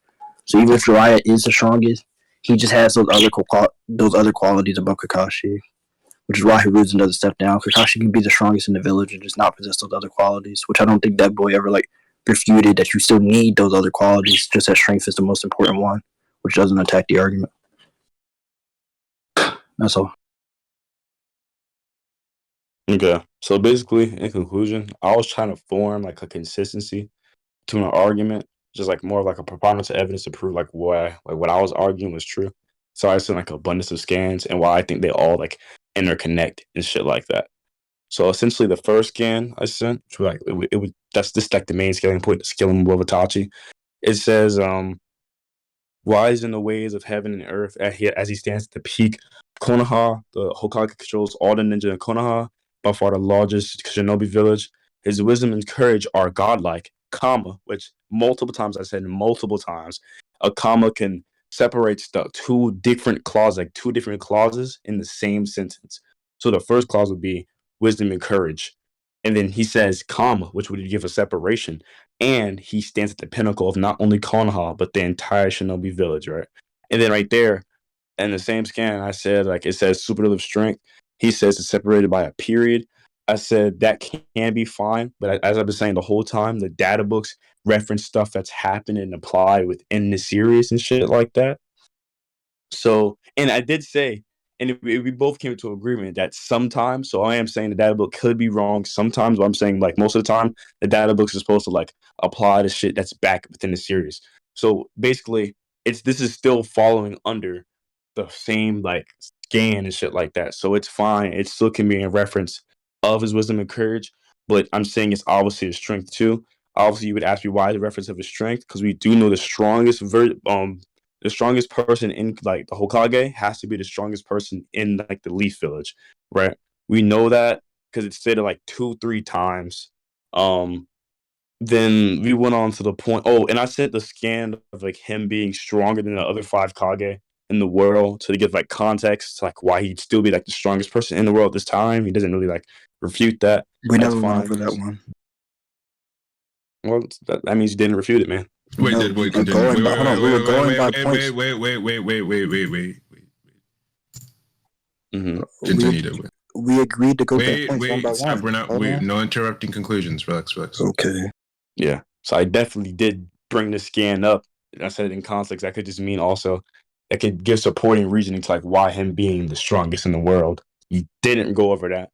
So even if Jiraiya is the strongest, he just has those other qualities above Kakashi, which is why Hiruzen doesn't step down. Kakashi can be the strongest in the village and just not possess those other qualities, which I don't think Deadboy ever like refuted that you still need those other qualities, just that strength is the most important one, which doesn't attack the argument. That's all. Okay, so basically, in conclusion, I was trying to form like a consistency to an argument, just like more of like a preponderance of evidence to prove like why like what I was arguing was true. So I sent like abundance of scans and why I think they all like interconnect and shit like that. So essentially, the first scan I sent, which was like it was that's just like the main scaling point, the scaling above Itachi. It says, wise in the ways of heaven and earth as he stands at the peak. Konoha, the Hokage controls all the ninja in Konoha, by far the largest shinobi village. His wisdom and courage are godlike, comma, which multiple times I said multiple times. A comma can separate two different clauses in the same sentence. So the first clause would be wisdom and courage. And then he says comma, which would give a separation. And he stands at the pinnacle of not only Konoha, but the entire shinobi village, right? And then right there, in the same scan, I said, like, it says superlative strength. He says it's separated by a period. I said that can be fine, but as I've been saying the whole time, the data books reference stuff that's happened and apply within the series and shit like that. So, and I did say, and we both came to agreement that sometimes, so I am saying the data book could be wrong sometimes, but I'm saying like most of the time, the data books are supposed to like apply to shit that's back within the series. So basically, this is still following under the same like scan and shit like that. So it's fine. It still can be in reference of his wisdom and courage, but I'm saying it's obviously his strength too. Obviously, you would ask me why the reference of his strength, because we do know the strongest person in like the Hokage has to be the strongest person in like the Leaf Village, right? We know that because it's stated like 2-3 times. Then we went on to the point. Oh, and I sent the scan of like him being stronger than the other 5 Kage in the world to give like context to like why he'd still be like the strongest person in the world this time. He doesn't really like refute that. We That's never went fine. over that one. Well, that means you didn't refute it, man. Wait, No, Deadboy, we were continue. going by- hold on, we were going by points. Wait. Mm-hmm. Continue, Deadboy. We agreed to go by points one by Wait, stop. one. We're not, Hold on. no interrupting conclusions. Relax. Okay. Yeah. So I definitely did bring the scan up. I said it in context. That could just mean also that could give supporting reasoning to like why him being the strongest in the world. You didn't go over that.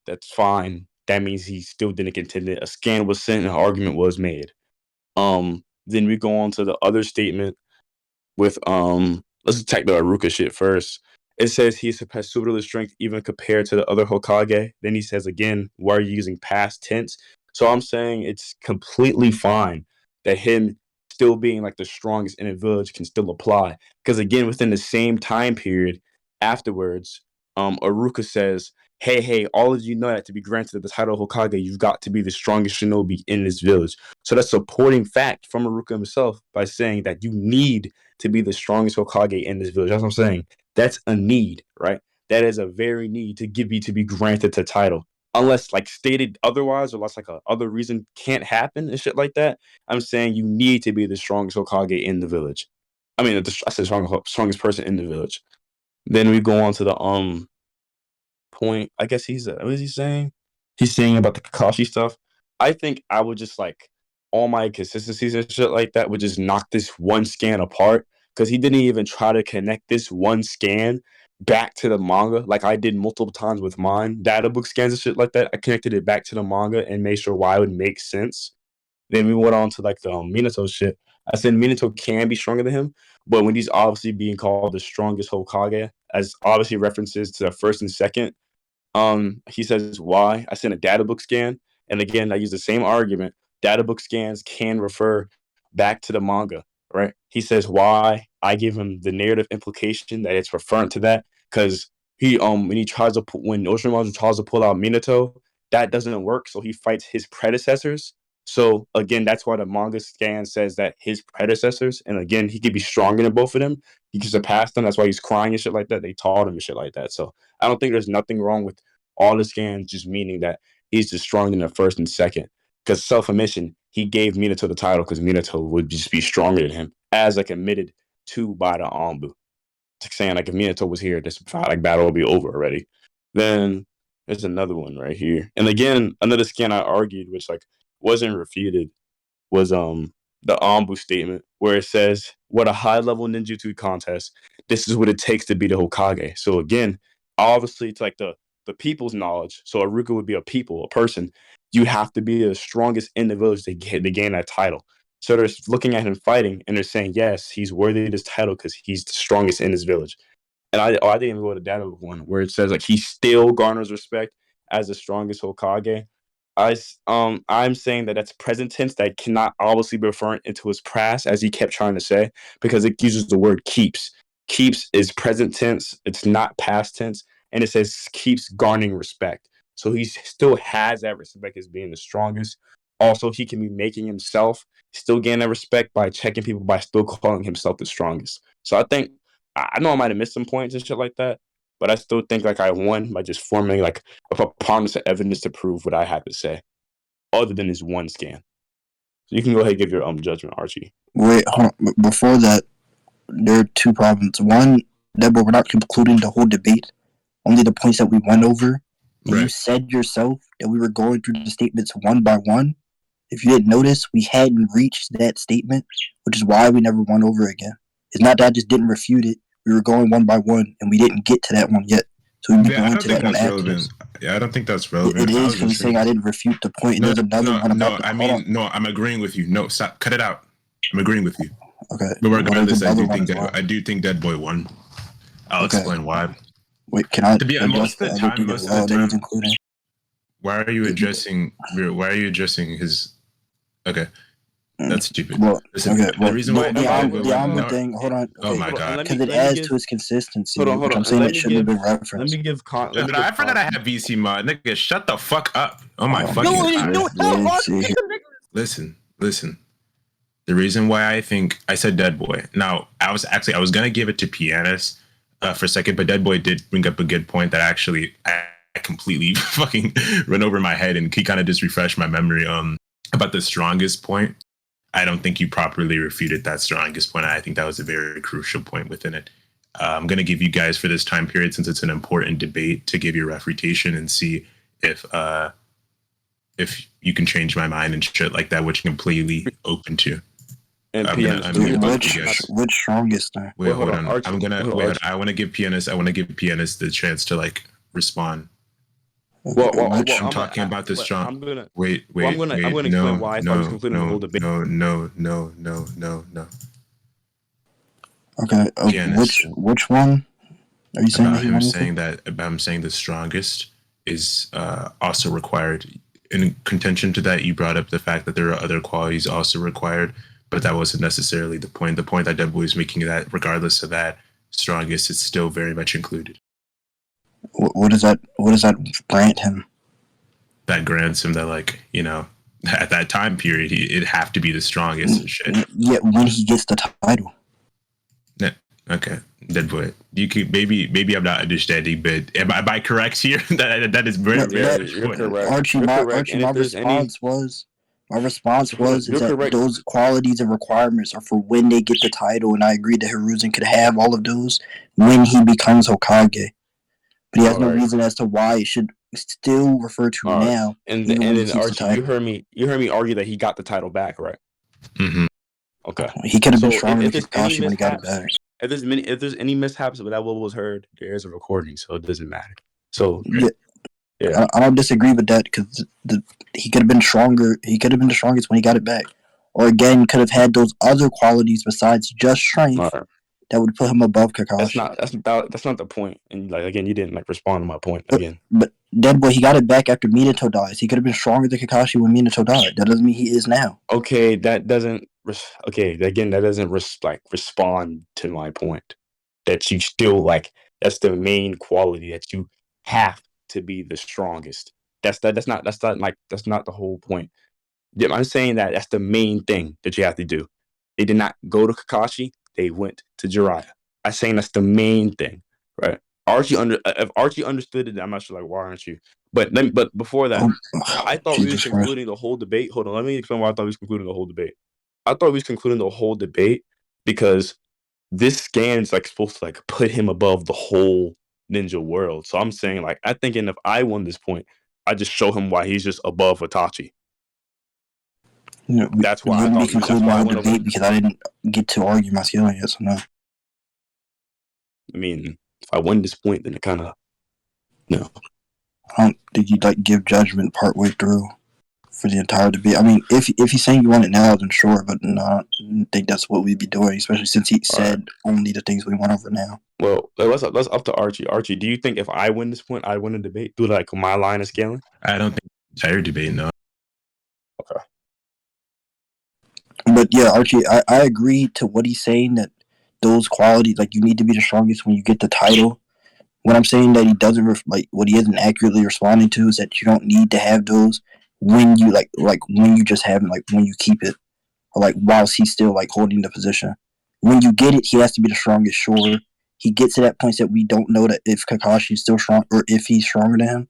That's fine. That means he still didn't contend it. A scan was sent and an argument was made. Then we go on to the other statement with let's attack the Aruka shit first. It says he surpassed superlative strength even compared to the other Hokage. Then he says again, why are you using past tense? So I'm saying it's completely fine that him still being like the strongest in a village can still apply. Because again, within the same time period afterwards, Aruka says, hey, all of you know that to be granted the title of Hokage, you've got to be the strongest shinobi in this village. So that's supporting fact from Aruka himself by saying that you need to be the strongest Hokage in this village. That's what I'm saying. That's a need, right? That is a very need to be granted the title. Unless like stated otherwise, or unless like a other reason can't happen and shit like that. I'm saying you need to be the strongest Hokage in the village. I mean, I said strongest person in the village. Then we go on to the point. I guess what is he saying? He's saying about the Kakashi stuff. I think I would just like all my consistencies and shit like that would just knock this one scan apart, because he didn't even try to connect this one scan back to the manga like I did multiple times with mine data book scans and shit like that. I connected it back to the manga and made sure why it would make sense. Then we went on to like the Minato shit. I said Minato can be stronger than him, but when he's obviously being called the strongest Hokage, as obviously references to the first and second, he says why. I sent a data book scan, and again, I use the same argument. Data book scans can refer back to the manga, right? He says why. I give him the narrative implication that it's referring to that, because when Orochimaru tries to pull out Minato, that doesn't work, so he fights his predecessors. So again, that's why the manga scan says that his predecessors, and again, he could be stronger than both of them. He can surpass them. That's why he's crying and shit like that. They taught him and shit like that. So I don't think there's nothing wrong with all the scans just meaning that he's just stronger than the first and second. Because self-admission, he gave Minato the title because Minato would just be stronger than him, as like admitted to by the Anbu. Saying like if Minato was here, this like battle would be over already. Then there's another one right here. And again, another scan I argued, which like wasn't refuted, was the Anbu statement where it says, "What a high-level ninjutsu contest. This is what it takes to be the Hokage." So again, obviously it's like the people's knowledge. So Aruka would be a people, a person. You have to be the strongest in the village to gain that title. So they're looking at him fighting and they're saying, yes, he's worthy of this title because he's the strongest in his village. And I didn't even go to that one where it says like he still garners respect as the strongest Hokage. I'm saying that that's present tense that cannot obviously be referring into his past as he kept trying to say because it uses the word keeps. Keeps is present tense. It's not past tense, and it says keeps garnering respect. So he still has that respect as being the strongest. Also, he can be making himself still gain that respect by checking people by still calling himself the strongest. So I think I know I might have missed some points and shit like that, but I still think like I won by just forming like a preponderance of evidence to prove what I had to say, other than this one scan. So you can go ahead and give your judgment, Archie. Wait, hold on. Before that, there are two problems. One, Deadboy, we're not concluding the whole debate, only the points that we went over. And you said yourself that we were going through the statements one by one. If you didn't notice, we hadn't reached that statement, which is why we never went over again. It's not that I just didn't refute it. We were going one by one, and we didn't get to that one yet. So we'd be going to that one after. Yeah, I don't think that's relevant. It is because saying I didn't refute the point. And there's another one about the... No, I'm agreeing with you. No, stop. Cut it out. I'm agreeing with you. Okay. But regardless, I do think Deadboy won. I'll explain why. Wait, can I... To be most of the time, why are you addressing his... Okay. That's stupid. Well, the reason why the Anbu thing, hold on. Oh my god. Because it adds to his consistency. Hold on. I'm saying it shouldn't have been referenced. Let me give... I forgot I have VC mod. Nigga, shut the fuck up. Oh my fucking god. Listen. The reason why I think I said Deadboy. Now, I was gonna give it to Pianist for a second, but Deadboy did bring up a good point that actually I completely fucking ran over my head, and he kind of just refreshed my memory about the strongest point. I don't think you properly refuted that strongest point. I think that was a very crucial point within it. I'm going to give you guys for this time period, since it's an important debate, to give your refutation and see if you can change my mind and shit like that, which I'm completely open to. And which strongest? Wait, hold on. I want to give Pianist the chance to like respond. I'm talking about the strong. I'm gonna explain why I thought I was concluding the whole debate. No. Okay. Which one are you saying? I'm saying the strongest is also required. In contention to that, you brought up the fact that there are other qualities also required, but that wasn't necessarily the point. The point that Deadboy is making, that regardless of that, strongest is still very much included. What does that grant him? That grants him that, like, you know, at that time period, it'd have to be the strongest and shit. Yeah, when he gets the title. Yeah, okay, Deadboy. You could maybe I'm not understanding, but am I correct here? that is very correct. Archie, my response was that those qualities and requirements are for when they get the title, and I agree that Hiruzen could have all of those when he becomes Hokage. But he has no reason as to why it should still refer to now. And then Archie, you heard me argue that he got the title back, right? Mm-hmm. Okay. He could have been stronger than Kakashi when he got it back. If there's any mishaps but that what was heard, there is a recording, so it doesn't matter. So yeah. I don't disagree with that, because he could have been stronger. He could have been the strongest when he got it back, or again could have had those other qualities besides just strength. That would put him above Kakashi. That's not the point. And like again, you didn't like respond to my point again. But Deadboy, he got it back after Minato dies. He could have been stronger than Kakashi when Minato died. That doesn't mean he is now. Okay, that doesn't. That doesn't respond to my point. That you still like. That's the main quality that you have to be the strongest. That's not the whole point. I'm saying that that's the main thing that you have to do. They did not go to Kakashi. They went to Jiraiya. I'm saying that's the main thing, right? If Archie understood it, I'm not sure, like, why aren't you? But before that, I thought we were concluding the whole debate. Hold on, let me explain why I thought we was concluding the whole debate. I thought we was concluding the whole debate because this scan is like supposed to like put him above the whole Ninja world. So I'm saying, like, I think if I won this point, I just show him why he's just above Itachi. That's why I thought. That's why I went debate because I didn't get to argue my skill yet. So no. I mean, if I win this point, then it kind of no. I don't think you'd like give judgment partway through for the entire debate. I mean, if he's saying you want it now, then sure, but no, I don't think that's what we'd be doing, especially since he said only the things we went over now. Well, let's up to Archie. Archie, do you think if I win this point, I win the debate through like my line of scaling? I don't think entire debate, no. Okay. But yeah, Archie, I agree to what he's saying that those qualities, like you need to be the strongest when you get the title. What I'm saying that he doesn't what he isn't accurately responding to is that you don't need to have those when you like when you just have them, like when you keep it, or like whilst he's still like holding the position. When you get it, he has to be the strongest. Sure, he gets to that point that we don't know that if Kakashi's still strong or if he's stronger than him.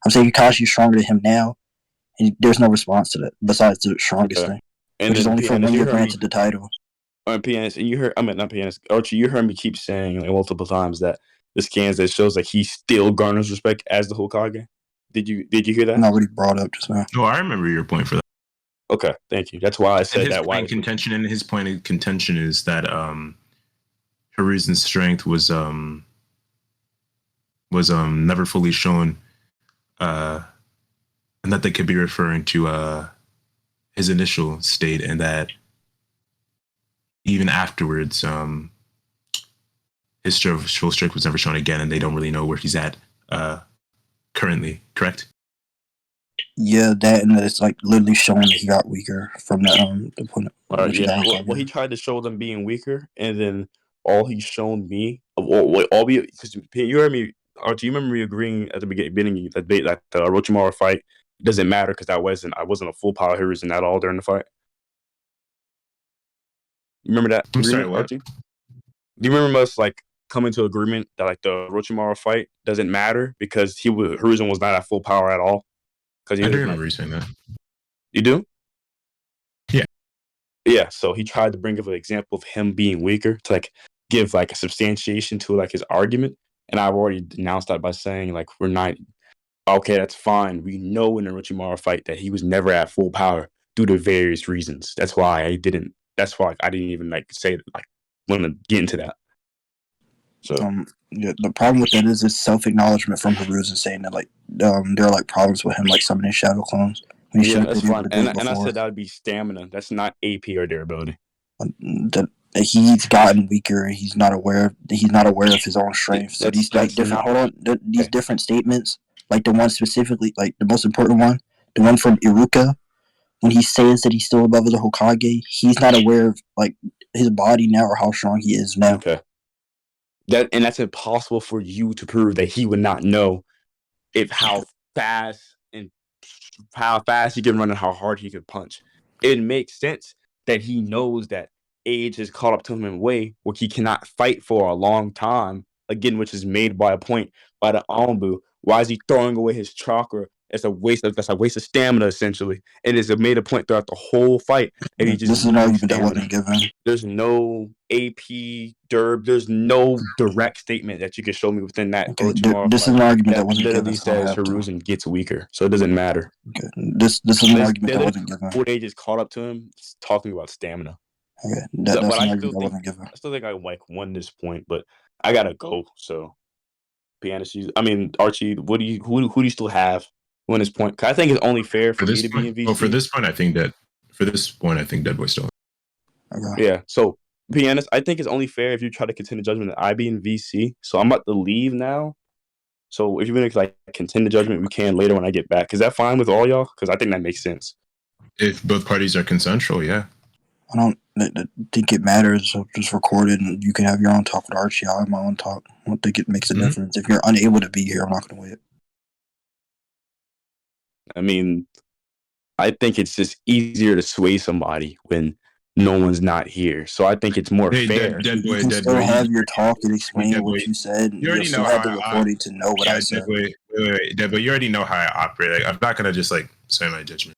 I'm saying Kakashi's stronger than him now, and there's no response to that besides the strongest thing, and which is only for when you're granted the title. Pianist, and you heard, not pianist, Archie, you heard me keep saying like multiple times that the scans that shows like he still garners respect as the Hokage. Did you hear that? I already brought up just now. No, I remember your point for that. Okay, thank you. That's why I said that. His point of contention is that Hiruzen's strength was never fully shown, and that they could be referring to his initial state, and that even afterwards, his full strength was never shown again, and they don't really know where he's at currently. Correct? Yeah, that and it's like literally showing that he got weaker from the opponent. Well, he tried to show them being weaker, and then all he's shown me, because you heard me, Archie. You remember me agreeing at the beginning that the Orochimaru fight doesn't matter because I wasn't a full power Hiruzen at all during the fight. You remember that? I'm sorry, what? Archie? Do you remember us like coming to agreement that like the Orochimaru fight doesn't matter because Hiruzen was not at full power at all? I do remember you saying that. You do? Yeah. Yeah. So he tried to bring up an example of him being weaker to like give like a substantiation to like his argument, and I've already denounced that by saying like we're not okay. That's fine. We know in the Orochimaru fight that he was never at full power due to various reasons. That's why I didn't. That's why I didn't even like say like want to get into that. So yeah, the problem with that is it's self-acknowledgement from Hiruzen saying that like there are like problems with him like summoning shadow clones. Yeah, that's fine. And I said that would be stamina. That's not AP or durability. That he's gotten weaker and he's not aware of his own strength. So these like different these different statements, like the one specifically, like the most important one, the one from Iruka, when he says that he's still above the Hokage, he's not aware of like his body now or how strong he is now. Okay. That's impossible for you to prove that he would not know if how fast he can run and how hard he could punch. It makes sense that he knows that age has caught up to him in a way where he cannot fight for a long time, again, which is made by a point by the Anbu. Why is he throwing away his chakra? That's a waste of stamina, essentially. And it's made a point throughout the whole fight. And he just this is an argument that wasn't given. There's no AP, Derb. There's no direct statement that you can show me within that. Okay, this is an argument that wasn't literally given. says Hiruzen gets weaker, so it doesn't matter. Okay, this is an argument that wasn't given. Before they just caught up to him, talking about stamina. Okay, that's an argument that wasn't given. I still think I like won this point, but I gotta go. So, Archie, who do you still have win this point? Cause I think it's only fair for me to be in VC. Well, for this point, I think Deadboy still. Okay. Yeah. So, pianist, I think it's only fair if you try to contend the judgment that I be in VC. So I'm about to leave now. So if you're gonna like contend the judgment, we can later when I get back. Is that fine with all y'all? Because I think that makes sense. If both parties are consensual, yeah. I don't think it matters. So just record it, and you can have your own talk with Archie. I'll have my own talk. I don't think it makes a difference. If you're unable to be here, I'm not gonna wait. I mean, I think it's just easier to sway somebody when no one's not here. So I think it's more fair. You can still have your talk and explain what you said. You already know have the recording to know what I said. Deadboy, you already know how I operate. Like, I'm not gonna just like sway my judgment.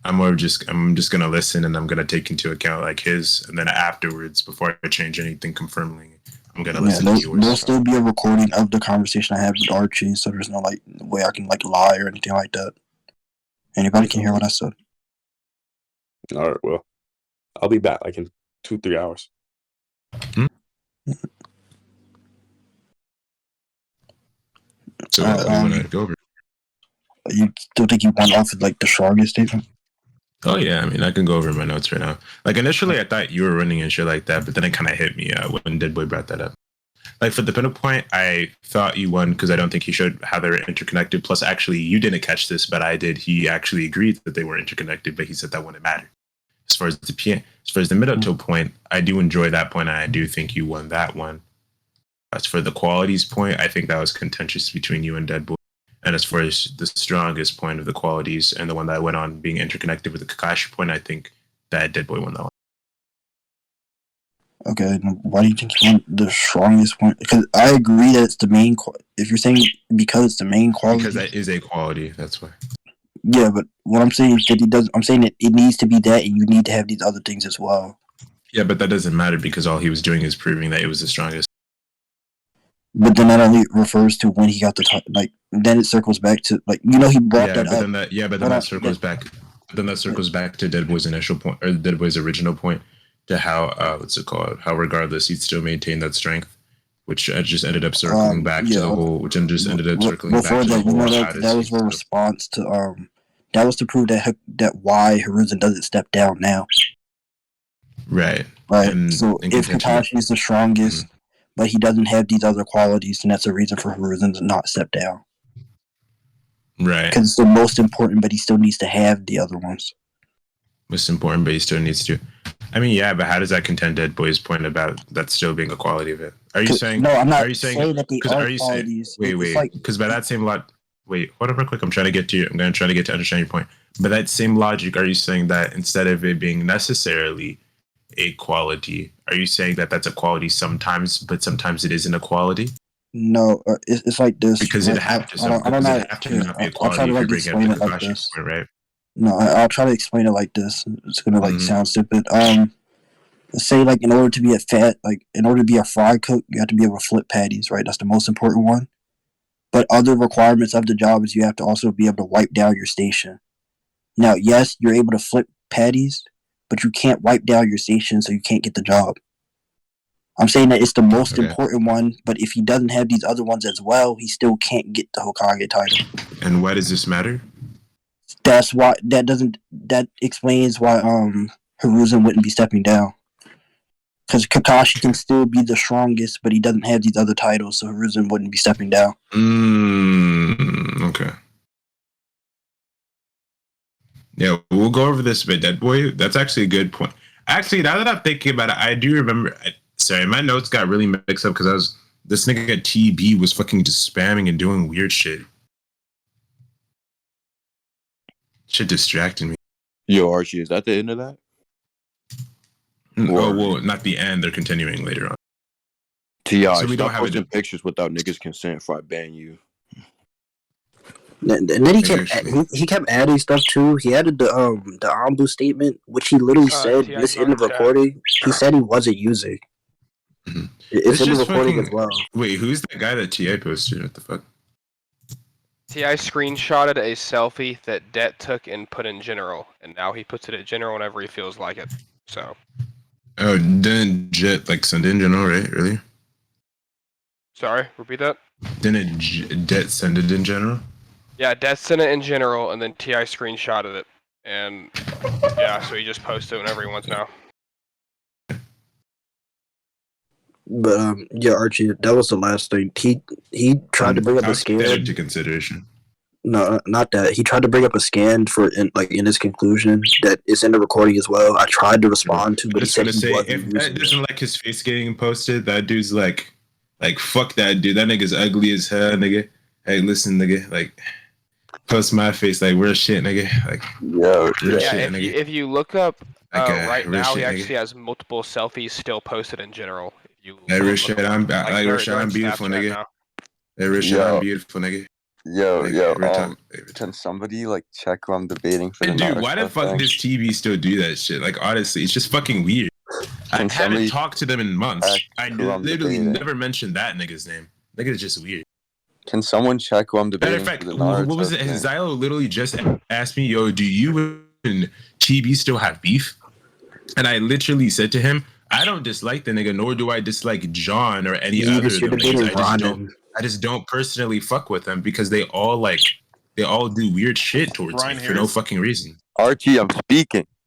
I'm just gonna listen, and I'm gonna take into account like his, and then afterwards, before I change anything, confirming I'm gonna listen to yours. There'll still be a recording of the conversation I had with Archie, so there's no like way I can like lie or anything like that. Anybody can hear what I said. All right, well, I'll be back like in 2-3 hours. So what do you want to go over? You still think you went off with like the strongest statement? Oh yeah, I mean I can go over my notes right now. Like initially I thought you were running and shit like that, but then it kind of hit me when Deadboy brought that up. Like for the pinnacle point, I thought you won because I don't think he showed how they were interconnected. Plus, actually, you didn't catch this, but I did. He actually agreed that they were interconnected, but he said that wouldn't matter. As far as the middle point, I do enjoy that point, and I do think you won that one. As for the qualities point, I think that was contentious between you and Deadboy. And as far as the strongest point of the qualities and the one that went on being interconnected with the Kakashi point, I think that Deadboy won that one. Okay, why do you think you want the strongest point? Because I agree that it's the main. If you're saying because it's the main quality, because that is a quality. That's why. Yeah, but what I'm saying is that he does. I'm saying that it needs to be that, and you need to have these other things as well. Yeah, but that doesn't matter because all he was doing is proving that it was the strongest. But then that only refers to when he got the like. Then it circles back to like he brought that up. But then that circles back. Then that circles back to Deadboy's initial point or Deadboy's original point. To how what's it called? How regardless he'd still maintain that strength, which just ended up circling back to the whole. Which just ended up circling back to the whole. That was a response to that was to prove that why Hiruzen doesn't step down now. Right. Right. So if Kakashi is the strongest, but he doesn't have these other qualities, then that's a reason for Hiruzen to not step down. Right. Because it's the most important, but he still needs to have the other ones. Most important, but he still needs to. I mean, yeah, but how does that contend Deadboy's point about that still being a quality of it? Are you saying? No, I'm not are you saying that they are qualities. Wait. Because by that same lot, wait, hold up real quick. I'm trying to get to you. I'm going to try to get to understand your point. By that same logic, are you saying that instead of it being necessarily a quality, are you saying that that's a quality sometimes, but sometimes it isn't a quality? No, it's like this. Because it have to. I don't know. Have to not be a quality if you're bringing up the Kakashi point, right? No, I'll try to explain it like this. It's gonna sound stupid. Say like in order to be a fry cook, you have to be able to flip patties, right? That's the most important one. But other requirements of the job is you have to also be able to wipe down your station. Now, yes, you're able to flip patties, but you can't wipe down your station, so you can't get the job. I'm saying that it's the most important one, but if he doesn't have these other ones as well, he still can't get the Hokage title. And why does this matter? That's why that explains why Hiruzen wouldn't be stepping down. Because Kakashi can still be the strongest, but he doesn't have these other titles, so Hiruzen wouldn't be stepping down. Okay. Yeah, we'll go over this a bit, Deadboy. That's actually a good point. Actually, now that I'm thinking about it, I do remember. Sorry, my notes got really mixed up because this nigga at TB was fucking just spamming and doing weird shit. Shit distracted me. Yo, Archie, is that the end of that? Oh, well, not the end. They're continuing later on. T.I., so we don't have posting pictures without niggas' consent if I ban you. And then he kept adding stuff too. He added the Ambu statement, which he literally said this in the recording. He said he wasn't using. Mm-hmm. It's in the recording as well. Wait, who's the guy that T.I. posted? What the fuck? T.I. screenshotted a selfie that Det took and put in general, and now he puts it in general whenever he feels like it. So. Oh, didn't Jet send it in general, right? Earlier? Sorry, repeat that? Didn't Det send it in general? Yeah, Det sent it in general, and then T.I. screenshotted it. And, yeah, so he just posts it whenever he wants now. But, yeah, Archie, that was the last thing. He tried to bring up a scan. Into consideration. No, not that. He tried to bring up a scan in his conclusion that is in the recording as well. I tried to respond to, but he said he wasn't if that doesn't like his face getting posted, that dude's like fuck that dude. That nigga's ugly as hell, nigga. Hey, listen, nigga, post my face, real shit, nigga. If you look up right now, he actually has multiple selfies still posted in general. Real shit, I'm beautiful, nigga. Real shit, I'm beautiful, nigga. Can somebody check who I'm debating for the dude, why the fuck does TV still do that shit? Honestly, it's just fucking weird. I haven't talked to them in months. I literally never mentioned that nigga's name. Nigga's just weird. Can someone check who I'm debating? Matter of fact, what was it? Xylo literally just asked me, "Yo, do you and TB still have beef?" And I literally said to him, "I don't dislike the nigga, nor do I dislike John or any other of them niggas. I just don't personally fuck with them because they all do weird shit towards me for no fucking reason." Archie, I'm speaking.